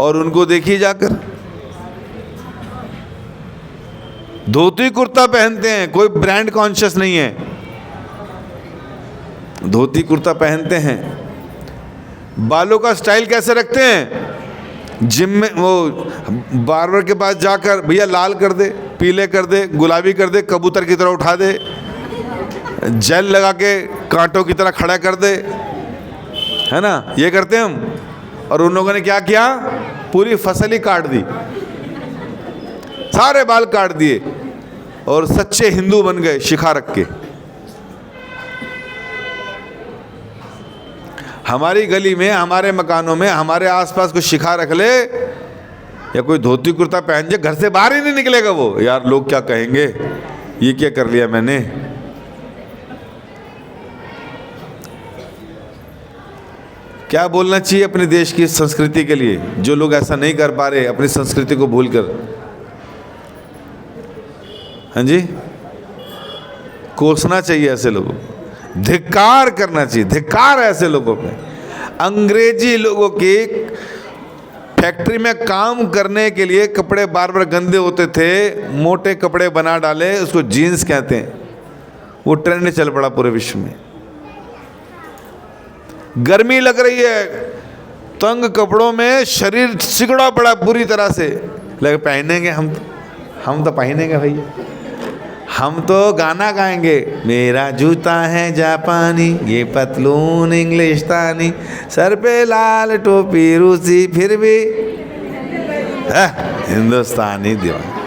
और उनको देखिए जाकर धोती कुर्ता पहनते हैं, कोई ब्रांड कॉन्शियस नहीं है, धोती कुर्ता पहनते हैं। बालों का स्टाइल कैसे रखते हैं? जिम में वो बार्बर के पास जाकर भैया लाल कर दे, पीले कर दे, गुलाबी कर दे, कबूतर की तरह उठा दे, जेल लगा के कांटों की तरह खड़ा कर दे, है ना, ये करते हैं हम। और उन लोगों ने क्या किया? पूरी फसल ही काट दी, सारे बाल काट दिए और सच्चे हिंदू बन गए शिखा रख के। हमारी गली में, हमारे मकानों में, हमारे आसपास कोई शिखा रख ले या कोई धोती कुर्ता पहन जाए, घर से बाहर ही नहीं निकलेगा वो। यार लोग क्या कहेंगे, ये क्या कर लिया मैंने। क्या बोलना चाहिए अपने देश की संस्कृति के लिए, जो लोग ऐसा नहीं कर पा रहे अपनी संस्कृति को भूलकर? हाँ जी, कोसना चाहिए ऐसे लोगों को, धिक्कार करना चाहिए, धिक्कार ऐसे लोगों पे। अंग्रेजी लोगों की फैक्ट्री में काम करने के लिए कपड़े बार बार गंदे होते थे, मोटे कपड़े बना डाले, उसको जीन्स कहते हैं। वो ट्रेंड चल पड़ा पूरे विश्व में। गर्मी लग रही है, तंग कपड़ों में शरीर सिकुड़ा पड़ा पूरी तरह से, लगे पहनेंगे हम तो पहनेंगे भैया, हम तो गाना गाएंगे, मेरा जूता है जापानी, ये पतलून इंग्लिस्तानी, सर पे लाल टोपी रूसी, फिर भी हिंदुस्तानी दीवाना।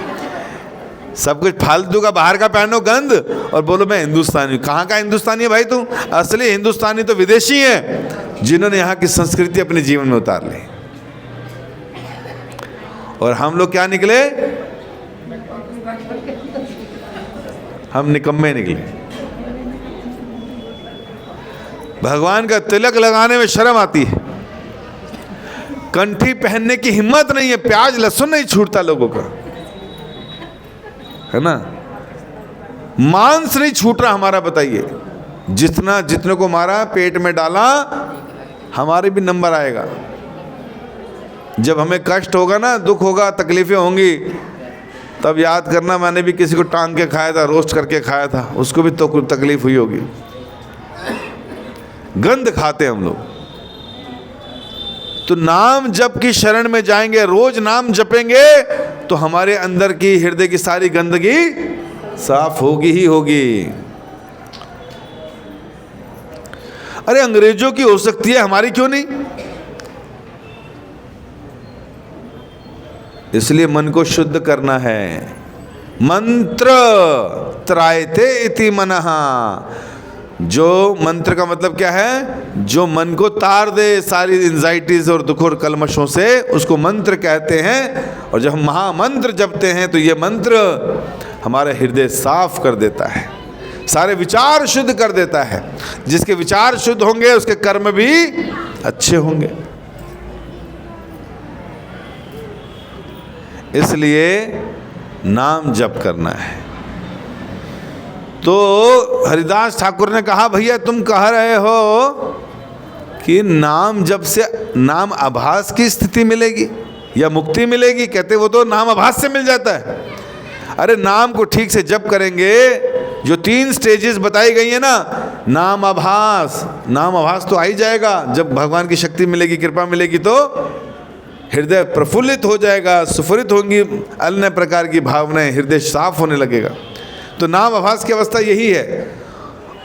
सब कुछ फालतू का बाहर का पहनो गंद और बोलो मैं हिंदुस्तानी। कहाँ का हिंदुस्तानी है भाई तू? असली हिंदुस्तानी तो विदेशी हैं, जिन्होंने यहाँ की संस्कृति अपने जीवन में उतार ली। और हम लोग क्या निकले? हम निकम्मे निकले। भगवान का तिलक लगाने में शर्म आती है, कंठी पहनने की हिम्मत नहीं है, प्याज लहसुन नहीं छूटता लोगों का, है ना? मांस नहीं छूट रहा हमारा। बताइए, जितने को मारा पेट में डाला, हमारे भी नंबर आएगा। जब हमें कष्ट होगा ना, दुख होगा, तकलीफें होंगी, तब याद करना मैंने भी किसी को टांग के खाया था, रोस्ट करके खाया था, उसको भी तो कुछ तकलीफ हुई होगी। गंद खाते हम लोग। तो नाम जप की शरण में जाएंगे, रोज नाम जपेंगे तो हमारे अंदर की, हृदय की सारी गंदगी साफ होगी ही होगी। अरे अंग्रेजों की हो सकती है, हमारी क्यों नहीं? इसलिए मन को शुद्ध करना है। मंत्र त्रायते इति मनहा। जो मंत्र का मतलब क्या है? जो मन को तार दे सारी एंजाइटीज और दुख और कलमशों से, उसको मंत्र कहते हैं। और जब हम महामंत्र जपते हैं तो ये मंत्र हमारा हृदय साफ कर देता है, सारे विचार शुद्ध कर देता है। जिसके विचार शुद्ध होंगे उसके कर्म भी अच्छे होंगे। इसलिए नाम जप करना है। तो हरिदास ठाकुर ने कहा, भैया तुम कह रहे हो कि नाम जप से नाम आभास की स्थिति मिलेगी या मुक्ति मिलेगी? कहते वो तो नाम आभास से मिल जाता है। अरे नाम को ठीक से जप करेंगे, जो 3 स्टेजेस बताई गई है ना, नाम आभास तो आ ही जाएगा। जब भगवान की शक्ति मिलेगी, कृपा मिलेगी, तो हृदय प्रफुल्लित हो जाएगा, सुफरित होंगी अन्य प्रकार की भावनाएं, हृदय साफ होने लगेगा। तो नाम आभास की अवस्था यही है।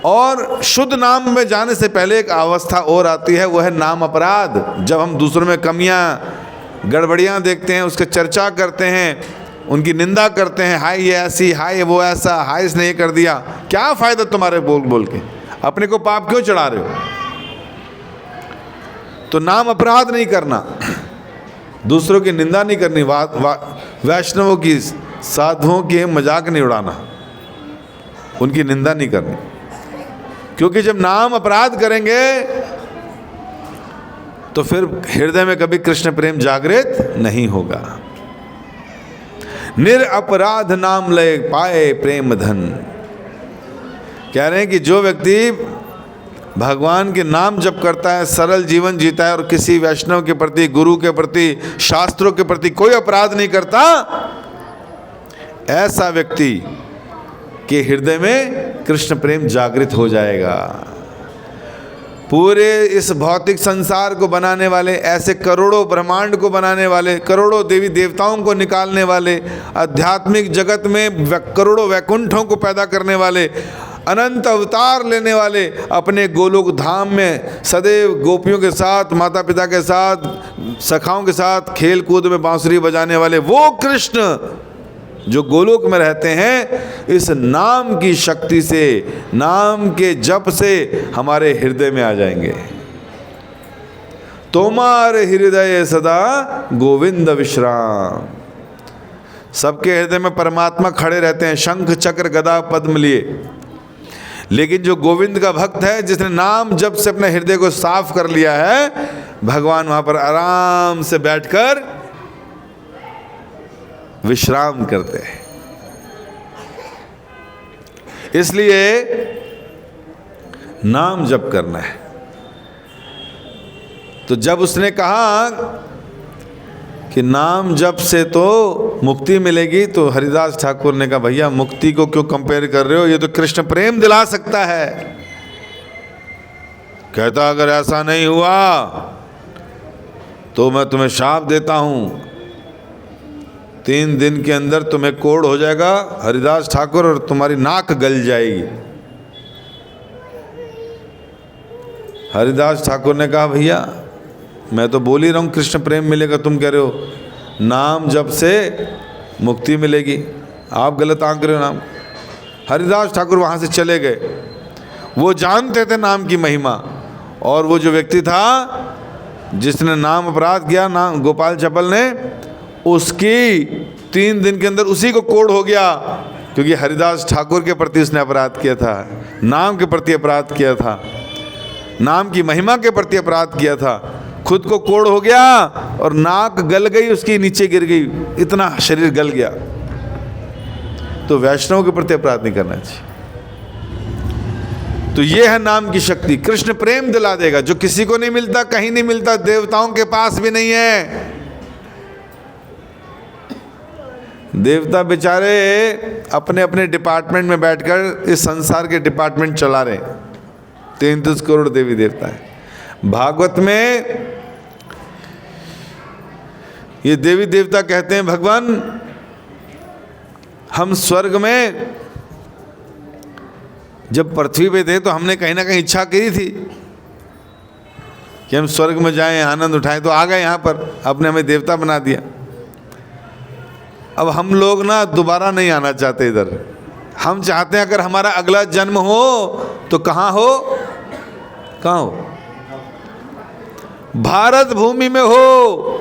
और शुद्ध नाम में जाने से पहले एक अवस्था और आती है, वो है नाम अपराध। जब हम दूसरों में कमियां, गड़बड़ियां देखते हैं, उसकी चर्चा करते हैं, उनकी निंदा करते हैं, हाय ये ऐसी, हाय वो ऐसा, हाय इसने ये कर दिया। क्या फ़ायदा तुम्हारे बोल बोल के? अपने को पाप क्यों चढ़ा रहे हो? तो नाम अपराध नहीं करना, दूसरों की निंदा नहीं करनी, वैष्णवों की, साधुओं की मजाक नहीं उड़ाना, उनकी निंदा नहीं करनी। क्योंकि जब नाम अपराध करेंगे तो फिर हृदय में कभी कृष्ण प्रेम जागृत नहीं होगा। निरअपराध नाम लय पाए प्रेम धन। कह रहे हैं कि जो व्यक्ति भगवान के नाम जप करता है, सरल जीवन जीता है और किसी वैष्णव के प्रति, गुरु के प्रति, शास्त्रों के प्रति कोई अपराध नहीं करता, ऐसा व्यक्ति के हृदय में कृष्ण प्रेम जागृत हो जाएगा। पूरे इस भौतिक संसार को बनाने वाले, ऐसे करोड़ों ब्रह्मांड को बनाने वाले, करोड़ों देवी देवताओं को निकालने वाले, आध्यात्मिक जगत में करोड़ों वैकुंठों को पैदा करने वाले, अनंत अवतार लेने वाले, अपने गोलोक धाम में सदैव गोपियों के साथ, माता पिता के साथ, सखाओं के साथ खेल कूद में बांसुरी बजाने वाले वो कृष्ण जो गोलोक में रहते हैं, इस नाम की शक्ति से, नाम के जप से हमारे हृदय में आ जाएंगे। तोमार हृदय सदा गोविंद विश्राम। सबके हृदय में परमात्मा खड़े रहते हैं, शंख चक्र गदा पद्म लिए। लेकिन जो गोविंद का भक्त है, जिसने नाम जप से अपने हृदय को साफ कर लिया है, भगवान वहां पर आराम से बैठकर विश्राम करते हैं। इसलिए नाम जप करना है। तो जब उसने कहा कि नाम जप से तो मुक्ति मिलेगी, तो हरिदास ठाकुर ने कहा भैया मुक्ति को क्यों कंपेयर कर रहे हो, ये तो कृष्ण प्रेम दिला सकता है। कहता अगर ऐसा नहीं हुआ तो मैं तुम्हें शाप देता हूं, 3 दिन के अंदर तुम्हें कोढ़ हो जाएगा हरिदास ठाकुर, और तुम्हारी नाक गल जाएगी। हरिदास ठाकुर ने कहा भैया मैं तो बोल ही रहा हूँ कृष्ण प्रेम मिलेगा, तुम कह रहे हो नाम जप से मुक्ति मिलेगी, आप गलत आंक रहे हो नाम। हरिदास ठाकुर वहाँ से चले गए। वो जानते थे नाम की महिमा, और वो जो व्यक्ति था जिसने नाम अपराध किया, नाम गोपाल चपल ने, उसकी 3 दिन के अंदर उसी को कोढ़ हो गया, क्योंकि हरिदास ठाकुर के प्रति उसने अपराध किया था, नाम के प्रति अपराध किया था, नाम की महिमा के प्रति अपराध किया था। खुद को कोढ़ हो गया और नाक गल गई, उसकी नीचे गिर गई, इतना शरीर गल गया। तो वैष्णव के प्रति अपराध नहीं करना चाहिए। तो ये है नाम की शक्ति। कृष्ण प्रेम दिला देगा जो किसी को नहीं मिलता, कहीं नहीं मिलता, देवताओं के पास भी नहीं है। देवता बेचारे अपने अपने डिपार्टमेंट में बैठकर इस संसार के डिपार्टमेंट चला रहे हैं। 33 करोड़ देवी देवता है। भागवत में ये देवी देवता कहते हैं भगवान हम स्वर्ग में जब पृथ्वी पे थे तो हमने कहीं ना कहीं इच्छा की थी कि हम स्वर्ग में जाएं, आनंद उठाएं, तो आ गए यहाँ पर, आपने हमें देवता बना दिया। अब हम लोग ना दोबारा नहीं आना चाहते इधर। हम चाहते हैं अगर हमारा अगला जन्म हो तो कहाँ हो, कहाँ हो? भारत भूमि में हो।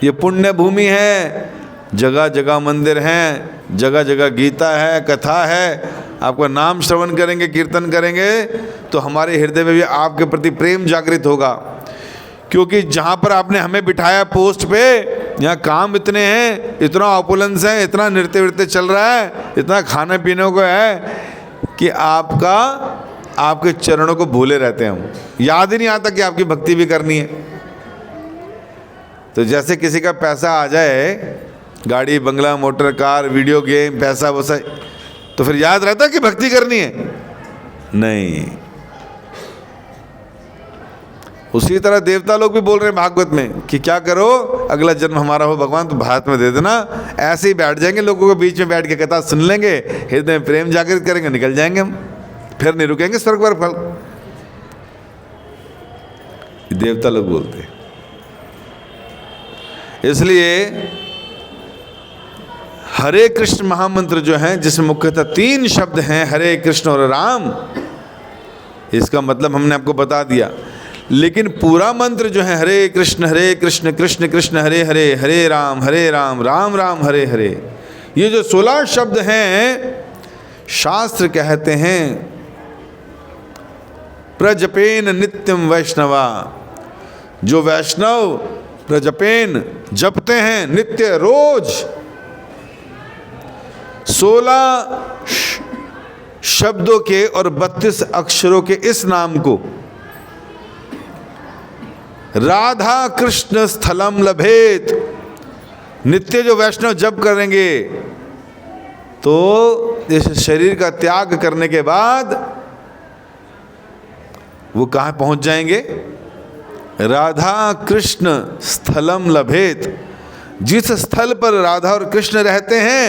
ये पुण्य भूमि है, जगह जगह मंदिर हैं, जगह जगह गीता है, कथा है। आपका नाम श्रवण करेंगे, कीर्तन करेंगे तो हमारे हृदय में भी आपके प्रति प्रेम जागृत होगा। क्योंकि जहाँ पर आपने हमें बिठाया पोस्ट पे, यहाँ काम इतने हैं, इतना ऑपुलेंस है, इतना नृत्य वृत्य चल रहा है, इतना खाने पीने को है कि आपके चरणों को भूले रहते हैं हम। याद ही नहीं आता कि आपकी भक्ति भी करनी है। तो जैसे किसी का पैसा आ जाए, गाड़ी बंगला मोटर कार वीडियो गेम पैसा वैसा, तो फिर याद रहता है कि भक्ति करनी है? नहीं। उसी तरह देवता लोग भी बोल रहे हैं भागवत में कि क्या करो, अगला जन्म हमारा हो भगवान तो भारत में दे देना। ऐसे ही बैठ जाएंगे, लोगों के बीच में बैठ के कथा सुन लेंगे, हृदय में प्रेम जागृत करेंगे, निकल जाएंगे हम, फिर नहीं रुकेंगे स्वर्ग पर फल। देवता लोग बोलते हैं। इसलिए हरे कृष्ण महामंत्र जो है, जिसमें मुख्यतः 3 शब्द हैं, हरे कृष्ण और राम, इसका मतलब हमने आपको बता दिया। लेकिन पूरा मंत्र जो है हरे कृष्ण कृष्ण कृष्ण हरे हरे, हरे राम राम राम हरे हरे, ये जो 16 शब्द हैं, शास्त्र कहते हैं प्रजपेन नित्यम वैष्णवा। जो वैष्णव प्रजपेन जपते हैं नित्य, रोज 16 शब्दों के और 32 अक्षरों के इस नाम को, राधा कृष्ण स्थलम लभेत, नित्य जो वैष्णव जप करेंगे तो इस शरीर का त्याग करने के बाद वो कहाँ पहुंच जाएंगे? राधा कृष्ण स्थलम लभेत। जिस स्थल पर राधा और कृष्ण रहते हैं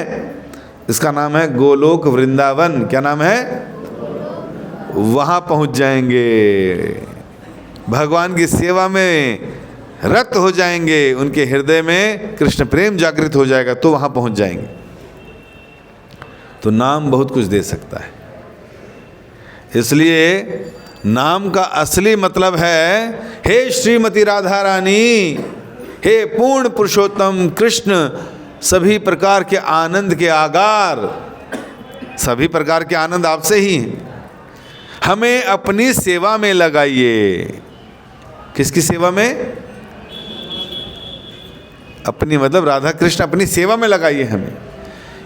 इसका नाम है गोलोक वृंदावन। क्या नाम है? वहां पहुंच जाएंगे, भगवान की सेवा में रत हो जाएंगे, उनके हृदय में कृष्ण प्रेम जागृत हो जाएगा, तो वहां पहुंच जाएंगे। तो नाम बहुत कुछ दे सकता है। इसलिए नाम का असली मतलब है हे श्रीमती राधा रानी, हे पूर्ण पुरुषोत्तम कृष्ण, सभी प्रकार के आनंद के आगार, सभी प्रकार के आनंद आपसे ही हैं, हमें अपनी सेवा में लगाइए। किसकी सेवा में? अपनी मतलब राधा कृष्ण अपनी सेवा में लगाइए हमें।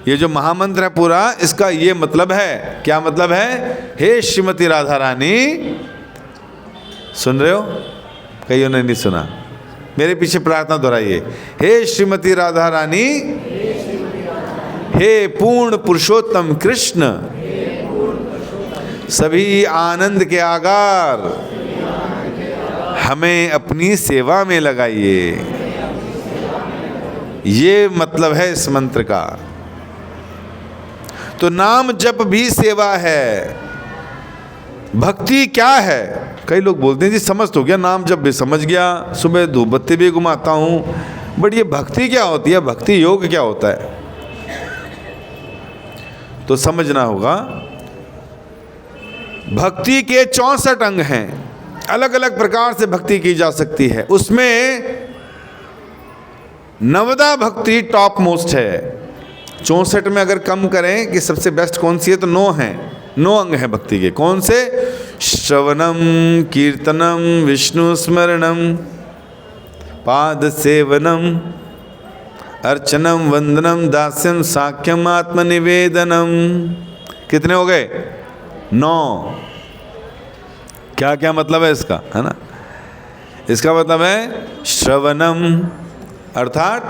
ये जो महामंत्र है पूरा, इसका ये मतलब है। क्या मतलब है? हे श्रीमती राधा रानी, सुन रहे हो? कईयों ने नहीं सुना, मेरे पीछे प्रार्थना दोहराइए। हे श्रीमती राधा रानी, हे पूर्ण पुरुषोत्तम कृष्ण, सभी आनंद के आगार, हमें अपनी सेवा में लगाइए। ये मतलब है इस मंत्र का। तो नाम जप भी सेवा है। भक्ति क्या है? कई लोग बोलते हैं जी समझ तो गया, नाम जप भी समझ गया, सुबह धूप बत्ती भी घुमाता हूँ, बट ये भक्ति क्या होती है, भक्ति योग क्या होता है? तो समझना होगा। भक्ति के 64 अंग हैं, अलग अलग प्रकार से भक्ति की जा सकती है। उसमें नवदा भक्ति टॉप मोस्ट है। 64 में अगर कम करें कि सबसे बेस्ट कौन सी है, तो 9 हैं। 9 अंग हैं भक्ति के। कौन से? श्रवणम, कीर्तनम, विष्णु स्मरणम, पाद सेवनम, अर्चनम, वंदनम, दास्यम, साख्यम, आत्मनिवेदनम। कितने हो गए? 9। क्या क्या मतलब है इसका, है ना? इसका मतलब है श्रवणम अर्थात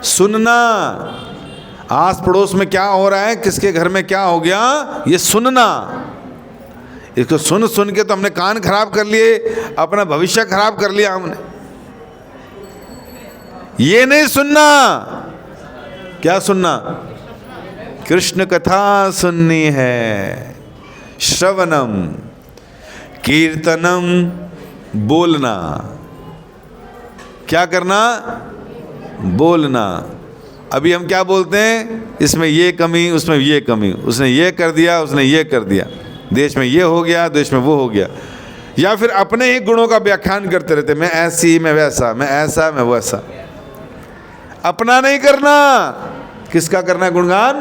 सुनना। आस पड़ोस में क्या हो रहा है, किसके घर में क्या हो गया, ये सुनना। इसको सुन सुन के तो हमने कान खराब कर लिए, अपना भविष्य खराब कर लिया हमने। ये नहीं सुनना। क्या सुनना? कृष्ण कथा सुननी है। श्रवणम, कीर्तनम, बोलना। क्या करना? बोलना। अभी हम क्या बोलते हैं, इसमें ये कमी, उसमें ये कमी, उसने ये कर दिया, उसने ये कर दिया, देश में ये हो गया, देश में वो हो गया। या फिर अपने ही गुणों का व्याख्यान करते रहते, मैं ऐसी, मैं वैसा, मैं ऐसा, मैं वैसा। अपना नहीं करना। किसका करना है गुणगान?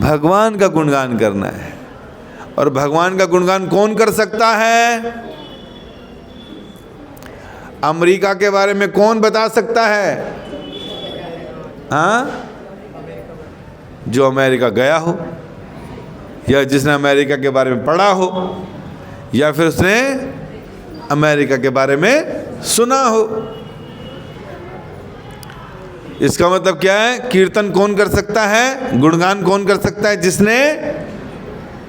भगवान का गुणगान करना है। और भगवान का गुणगान कौन कर सकता है? अमेरिका के बारे में कौन बता सकता है? हाँ, जो अमेरिका गया हो, या जिसने अमेरिका के बारे में पढ़ा हो, या फिर उसने अमेरिका के बारे में सुना हो। इसका मतलब क्या है? कीर्तन कौन कर सकता है, गुणगान कौन कर सकता है? जिसने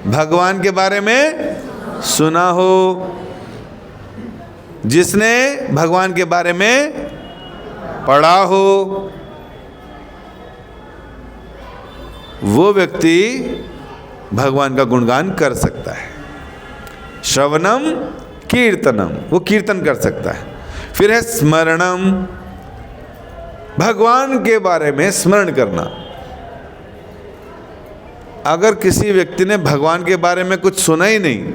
भगवान के बारे में सुना हो, जिसने भगवान के बारे में पढ़ा हो, वो व्यक्ति भगवान का गुणगान कर सकता है। श्रवणम, कीर्तनम, वो कीर्तन कर सकता है। फिर है स्मरणम, भगवान के बारे में स्मरण करना। अगर किसी व्यक्ति ने भगवान के बारे में कुछ सुना ही नहीं,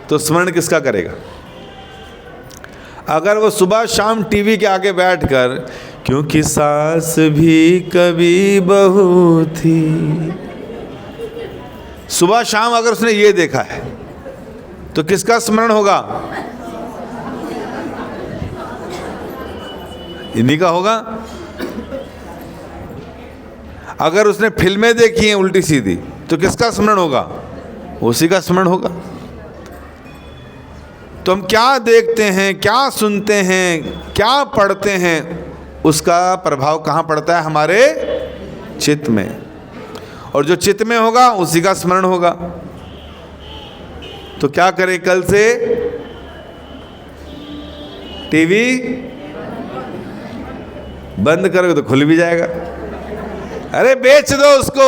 तो स्मरण किसका करेगा? अगर वो सुबह शाम टीवी के आगे बैठकर क्योंकि सास भी कभी बहू थी, सुबह शाम अगर उसने ये देखा है, तो किसका स्मरण होगा? इन्हीं का होगा। अगर उसने फिल्में देखी हैं उल्टी सीधी, तो किसका स्मरण होगा? उसी का स्मरण होगा। तो हम क्या देखते हैं, क्या सुनते हैं, क्या पढ़ते हैं, उसका प्रभाव कहाँ पड़ता है? हमारे चित्त में। और जो चित्त में होगा उसी का स्मरण होगा। तो क्या करें? कल से टीवी बंद करोगे तो खुल भी जाएगा। अरे बेच दो उसको,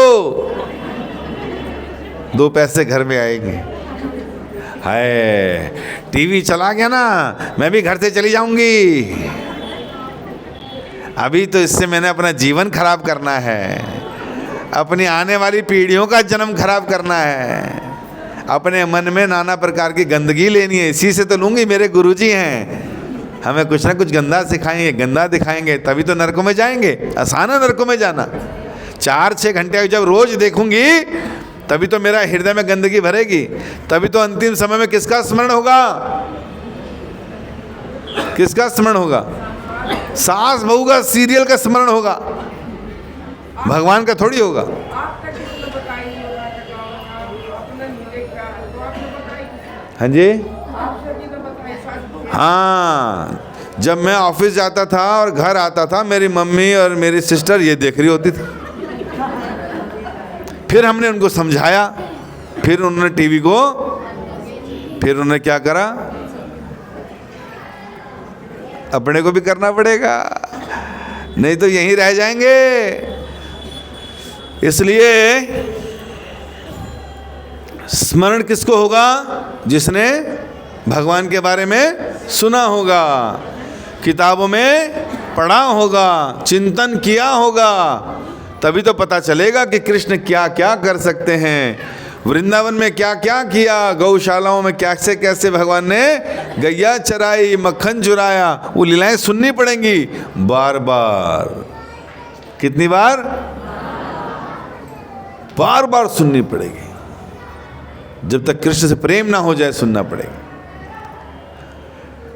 2 पैसे घर में आएंगे। हाय, टीवी चला गया ना, मैं भी घर से चली जाऊंगी। अभी तो इससे मैंने अपना जीवन खराब करना है, अपनी आने वाली पीढ़ियों का जन्म खराब करना है, अपने मन में नाना प्रकार की गंदगी लेनी है। इसी से तो लूँगी, मेरे गुरुजी हैं, हमें कुछ ना कुछ गंदा सिखाएंगे, गंदा दिखाएंगे, तभी तो नरकों में जाएंगे। आसान है नरकों में जाना। 4-6 घंटे जब रोज देखूंगी तभी तो मेरा हृदय में गंदगी भरेगी, तभी तो अंतिम समय में किसका स्मरण होगा? किसका स्मरण होगा? सास बहू का, सीरियल का स्मरण होगा, भगवान का थोड़ी होगा। हाँ जी, हाँ, जब मैं ऑफिस जाता था और घर आता था, मेरी मम्मी और मेरी सिस्टर ये देख रही होती थी। फिर हमने उनको समझाया, फिर उन्होंने टीवी को, फिर उन्होंने क्या करा? अपने को भी करना पड़ेगा, नहीं तो यहीं रह जाएंगे। इसलिए स्मरण किसको होगा? जिसने भगवान के बारे में सुना होगा, किताबों में पढ़ा होगा, चिंतन किया होगा, तभी तो पता चलेगा कि कृष्ण क्या क्या कर सकते हैं, वृंदावन में क्या क्या किया, गौशालाओं में कैसे कैसे भगवान ने गैया चराई, मक्खन चुराया। वो लीलाएं सुननी पड़ेंगी बार बार। कितनी बार? बार बार सुननी पड़ेगी, जब तक कृष्ण से प्रेम ना हो जाए सुनना पड़ेगा।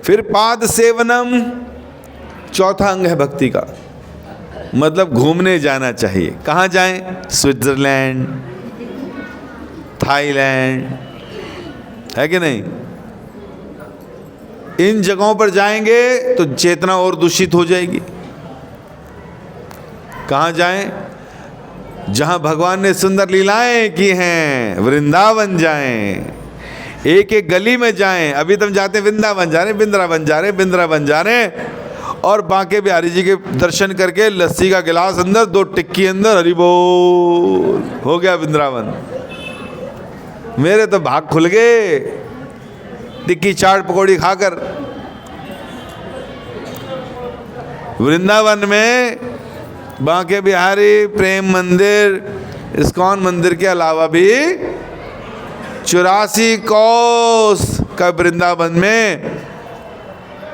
फिर पाद सेवनम, चौथा अंग है भक्ति का, मतलब घूमने जाना चाहिए। कहाँ जाएं? स्विट्जरलैंड, थाईलैंड, है कि नहीं? इन जगहों पर जाएंगे तो चेतना और दूषित हो जाएगी। कहाँ जाएं? जहां भगवान ने सुंदर लीलाएं की हैं, वृंदावन जाएं, एक एक गली में जाएं। अभी तुम जाते हैं वृंदावन जा रहे, वृंदावन जा रहे, वृंदावन जा रहे, और बांके बिहारी जी के दर्शन करके लस्सी का गिलास अंदर, 2 टिक्की अंदर, हरि बोल, हो गया वृंदावन। मेरे तो भाग खुल गए टिक्की चाट पकौड़ी खाकर। वृंदावन में बांके बिहारी, प्रेम मंदिर, इस्कॉन मंदिर के अलावा भी 84 कोस का वृंदावन में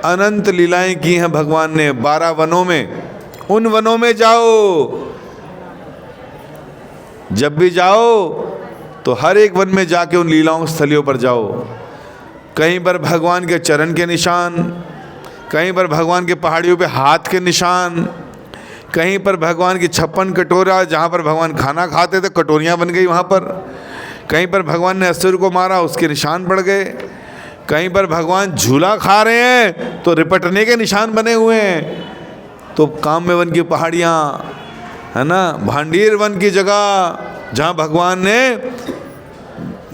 अनंत लीलाएं की हैं भगवान ने। 12 वनों में, उन वनों में जाओ, जब भी जाओ तो हर एक वन में जाके उन लीलाओं स्थलियों पर जाओ। कहीं पर भगवान के चरण के निशान, कहीं पर भगवान के पहाड़ियों पे हाथ के निशान, कहीं पर भगवान की 56 कटोरा, जहाँ पर भगवान खाना खाते थे कटोरियाँ बन गई वहाँ पर। कहीं पर भगवान ने असुर को मारा, उसके निशान पड़ गए। कहीं पर भगवान झूला खा रहे हैं तो रिपटने के निशान बने हुए हैं। तो काम्य वन की पहाड़ियाँ, है ना, भांडीर वन की जगह जहाँ भगवान ने,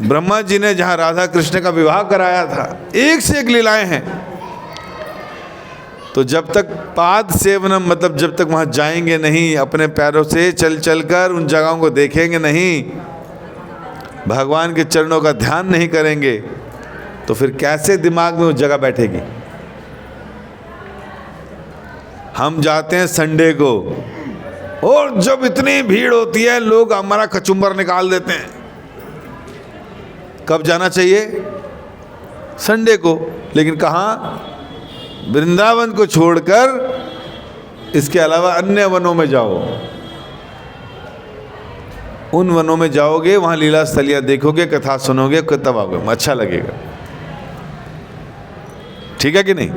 ब्रह्मा जी ने जहाँ राधा कृष्ण का विवाह कराया था, एक से एक लीलाएं हैं। तो जब तक पाद सेवनम, मतलब जब तक वहाँ जाएंगे नहीं, अपने पैरों से चल चल कर उन जगहों को देखेंगे नहीं, भगवान के चरणों का ध्यान नहीं करेंगे, तो फिर कैसे दिमाग में उस जगह बैठेगी? हम जाते हैं संडे को, और जब इतनी भीड़ होती है लोग हमारा कचुम्बर निकाल देते हैं। कब जाना चाहिए? संडे को। लेकिन कहाँ? वृंदावन को छोड़कर इसके अलावा अन्य वनों में जाओ। उन वनों में जाओगे, वहाँ लीला स्थलियाँ देखोगे, कथा सुनोगे, तब आओगे, अच्छा लगेगा। ठीक है कि नहीं?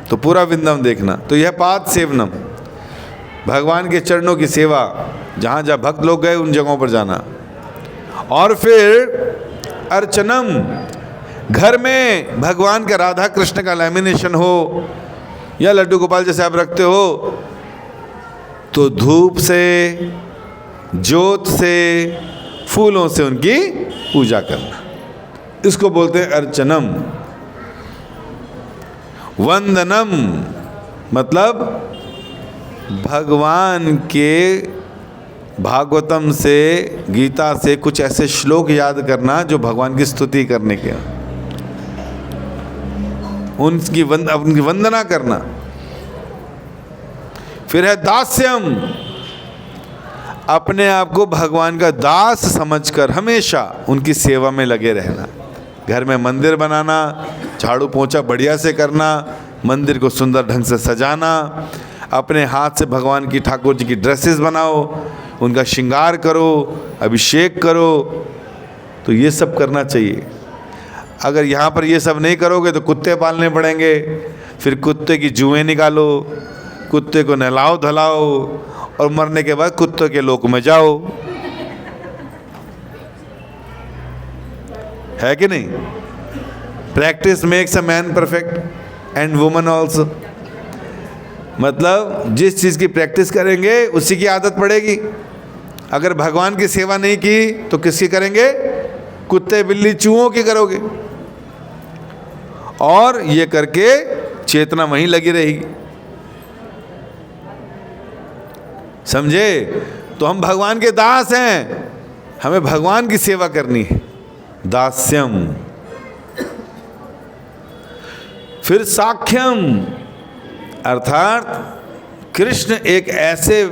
तो पूरा वृंदावन देखना। तो यह पाद सेवनम, भगवान के चरणों की सेवा, जहाँ जहाँ भक्त लोग गए उन जगहों पर जाना। और फिर अर्चनम, घर में भगवान का, राधा कृष्ण का लैमिनेशन हो या लड्डू गोपाल जैसे आप रखते हो, तो धूप से, ज्योत से, फूलों से उनकी पूजा करना, इसको बोलते हैं अर्चनम। वंदनम, मतलब भगवान के भागवतम से, गीता से कुछ ऐसे श्लोक याद करना जो भगवान की स्तुति करने के, उनकी वंदना करना। फिर है दास्यम, अपने आप को भगवान का दास समझकर हमेशा उनकी सेवा में लगे रहना। घर में मंदिर बनाना, झाड़ू पोंछा बढ़िया से करना, मंदिर को सुंदर ढंग से सजाना, अपने हाथ से भगवान की, ठाकुर जी की ड्रेसेस बनाओ, उनका श्रृंगार करो, अभिषेक करो, तो ये सब करना चाहिए। अगर यहाँ पर ये सब नहीं करोगे तो कुत्ते पालने पड़ेंगे, फिर कुत्ते की जुएं निकालो, कुत्ते को नहलाओ धलाओ, और मरने के बाद कुत्तों के लोक में जाओ, है कि नहीं? Practice makes a man perfect and woman also. मतलब जिस चीज़ की प्रैक्टिस करेंगे उसी की आदत पड़ेगी। अगर भगवान की सेवा नहीं की तो किसकी करेंगे? कुत्ते बिल्ली चूहों की करोगे, और ये करके चेतना वहीं लगी रहेगी। समझे? तो हम भगवान के दास हैं, हमें भगवान की सेवा करनी है, दास्यम। फिर साख्यम, अर्थात कृष्ण एक ऐसे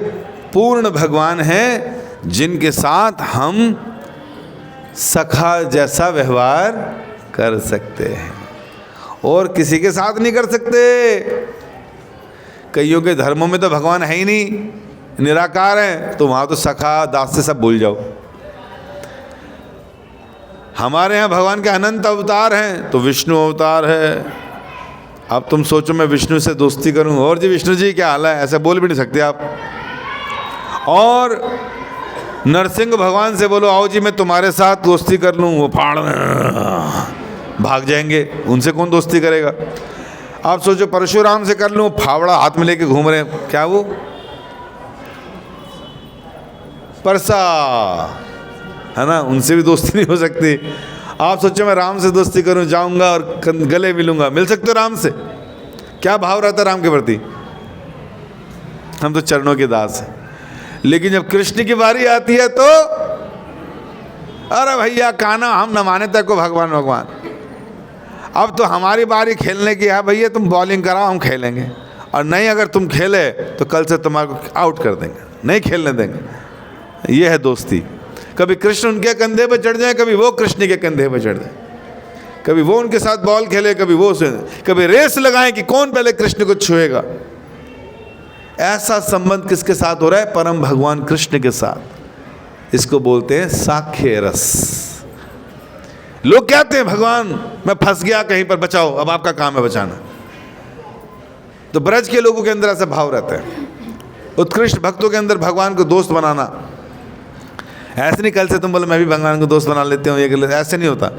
पूर्ण भगवान हैं जिनके साथ हम सखा जैसा व्यवहार कर सकते हैं, और किसी के साथ नहीं कर सकते। कईयों के धर्मों में तो भगवान है ही नहीं, निराकार है, तो वहाँ तो सखा दास से सब भूल जाओ। हमारे यहाँ भगवान के अनंत अवतार हैं, तो विष्णु अवतार है। अब तुम सोचो मैं विष्णु से दोस्ती करूं, और जी विष्णु जी क्या हाल है, ऐसे बोल भी नहीं सकते आप। और नरसिंह भगवान से बोलो आओ जी मैं तुम्हारे साथ दोस्ती कर लूं, वो फाड़ भाग जाएंगे, उनसे कौन दोस्ती करेगा। आप सोचो परशुराम से कर लूं, फावड़ा हाथ में लेके घूम रहे हैं, क्या वो परसा है ना, उनसे भी दोस्ती नहीं हो सकती। आप सोचो मैं राम से दोस्ती करूं, जाऊंगा और गले मिलूंगा, मिल सकते हो राम से? क्या भाव रहता है राम के प्रति? हम तो चरणों के दास हैं। लेकिन जब कृष्ण की बारी आती है तो अरे भैया काना, हम न माने तक को भगवान भगवान। अब तो हमारी बारी खेलने की है भैया, तुम बॉलिंग कराओ हम खेलेंगे, और नहीं अगर तुम खेले तो कल से तुम्हारे आउट कर देंगे, नहीं खेलने देंगे। ये है दोस्ती। कभी कृष्ण उनके कंधे पर चढ़ जाए, कभी वो कृष्ण के कंधे पर चढ़ जाए, कभी वो उनके साथ बॉल खेले, कभी वो से, कभी रेस लगाएं कि कौन पहले कृष्ण को छुएगा। ऐसा संबंध किसके साथ हो रहा है? परम भगवान कृष्ण के साथ। इसको बोलते हैं साख्य रस। लोग कहते हैं भगवान मैं फंस गया कहीं पर, बचाओ, अब आपका काम है बचाना। तो ब्रज के लोगों के अंदर ऐसा भाव रहता है, उत्कृष्ट भक्तों के अंदर भगवान को दोस्त बनाना। ऐसे नहीं कल से तुम बोले मैं भी भगवान को दोस्त बना लेते हूँ, ये कर लेते, ऐसे नहीं होता।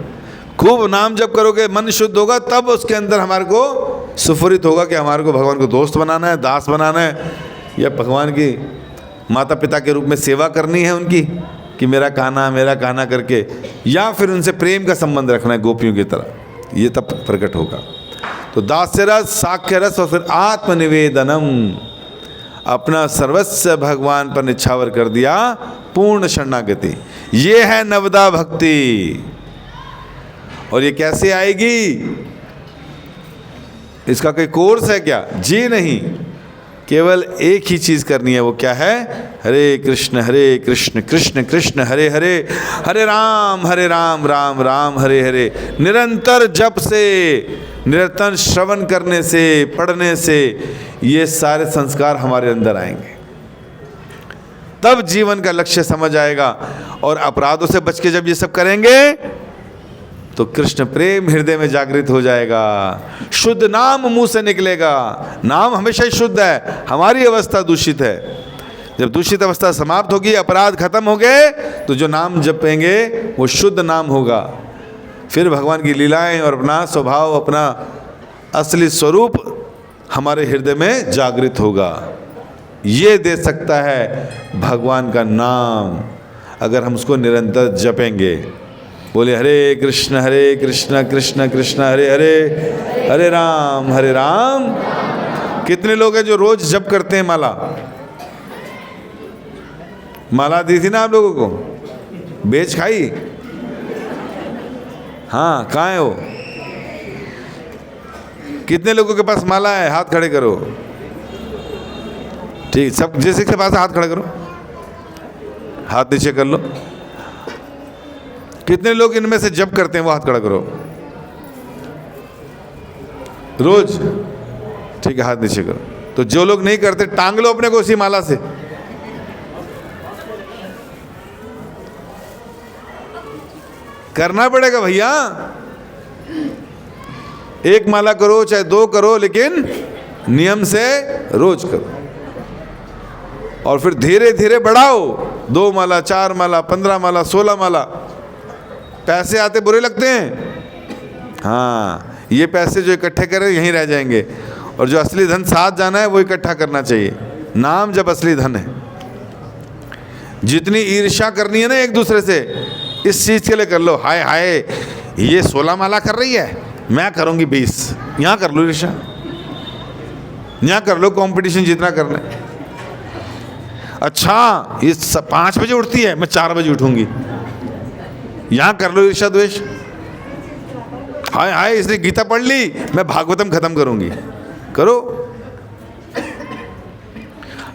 खूब नाम जप करोगे, मन शुद्ध होगा, तब उसके अंदर हमारे को सुफरित होगा कि हमारे को भगवान को दोस्त बनाना है, दास बनाना है, या भगवान की माता पिता के रूप में सेवा करनी है उनकी, कि मेरा कान्हा करके, या फिर उनसे प्रेम का संबंध रखना है गोपियों की तरह, ये तब प्रकट होगा। तो दास्य रस, साख्य रस, और फिर आत्मनिवेदनम, अपना सर्वस्व भगवान पर निछावर कर दिया, पूर्ण शरणागति। ये है नवदा भक्ति। और ये कैसे आएगी? इसका कोई कोर्स है क्या? जी नहीं, केवल एक ही चीज करनी है। वो क्या है? हरे कृष्ण कृष्ण कृष्ण हरे हरे, हरे राम राम राम हरे हरे। निरंतर जप से, निरंतर श्रवण करने से, पढ़ने से ये सारे संस्कार हमारे अंदर आएंगे, तब जीवन का लक्ष्य समझ आएगा। और अपराधों से बच के जब ये सब करेंगे तो कृष्ण प्रेम हृदय में जागृत हो जाएगा, शुद्ध नाम मुंह से निकलेगा। नाम हमेशा ही शुद्ध है, हमारी अवस्था दूषित है। जब दूषित अवस्था समाप्त होगी, अपराध खत्म हो गए, तो जो नाम जपेंगे वो शुद्ध नाम होगा। फिर भगवान की लीलाएं और अपना स्वभाव, अपना असली स्वरूप हमारे हृदय में जागृत होगा। ये दे सकता है भगवान का नाम, अगर हम उसको निरंतर जपेंगे। बोले हरे कृष्ण कृष्ण कृष्ण हरे हरे, हरे राम। कितने लोग हैं जो रोज जप करते हैं माला? माला दी थी ना आप लोगों को, बेच खाई? हाँ, कहाँ है वो? कितने लोगों के पास माला है? हाथ खड़े करो। ठीक, सब जैसे के पास हाथ खड़ा करो। हाथ नीचे कर लो। कितने लोग इनमें से जप करते हैं, वो हाथ खड़ा करो। रोज? ठीक है, हाथ नीचे करो। तो जो लोग नहीं करते, टांग लो अपने को उसी माला से। करना पड़ेगा भैया। एक माला करो चाहे 2 करो, लेकिन नियम से रोज करो। और फिर धीरे धीरे बढ़ाओ, 2 माला, 4 माला, 15 माला, 16 माला। पैसे आते बुरे लगते हैं? हाँ, ये पैसे जो इकट्ठे करें यहीं रह जाएंगे, और जो असली धन साथ जाना है वो इकट्ठा करना चाहिए। नाम जब असली धन है। जितनी ईर्ष्या करनी है ना एक दूसरे से, इस चीज के लिए कर लो। हाय हाय, ये 16 माला कर रही है, मैं करूंगी 20। यहां कर लो ईर्ष्या, यहां कर लो कंपटीशन जितना करना है। अच्छा, ये 5 बजे उठती है, मैं 4 बजे उठूंगी, यहां कर लो ईर्ष्या द्वेष। हाय हाय, इसने गीता पढ़ ली, मैं भागवतम खत्म करूंगी, करो।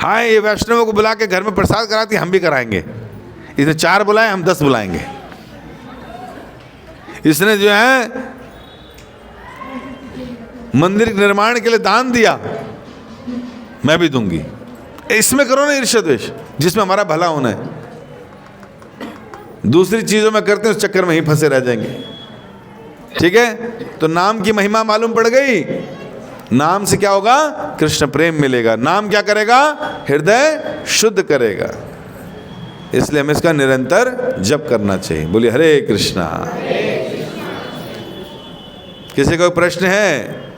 हाय, ये वैष्णवों को बुला के घर में प्रसाद कराती, हम भी कराएंगे। इसने 4 बुलाए, हम 10 बुलाएंगे। इसने जो है मंदिर निर्माण के लिए दान दिया, मैं भी दूंगी। इसमें करो ना ईर्ष्या द्वेष, जिसमें हमारा भला होना है। दूसरी चीजों में करते हैं, उस चक्कर में ही फंसे रह जाएंगे। ठीक है, तो नाम की महिमा मालूम पड़ गई। नाम से क्या होगा? कृष्ण प्रेम मिलेगा। नाम क्या करेगा? हृदय शुद्ध करेगा। इसलिए हमें इसका निरंतर जप करना चाहिए। बोलिए हरे कृष्णा। किसी का कोई प्रश्न है?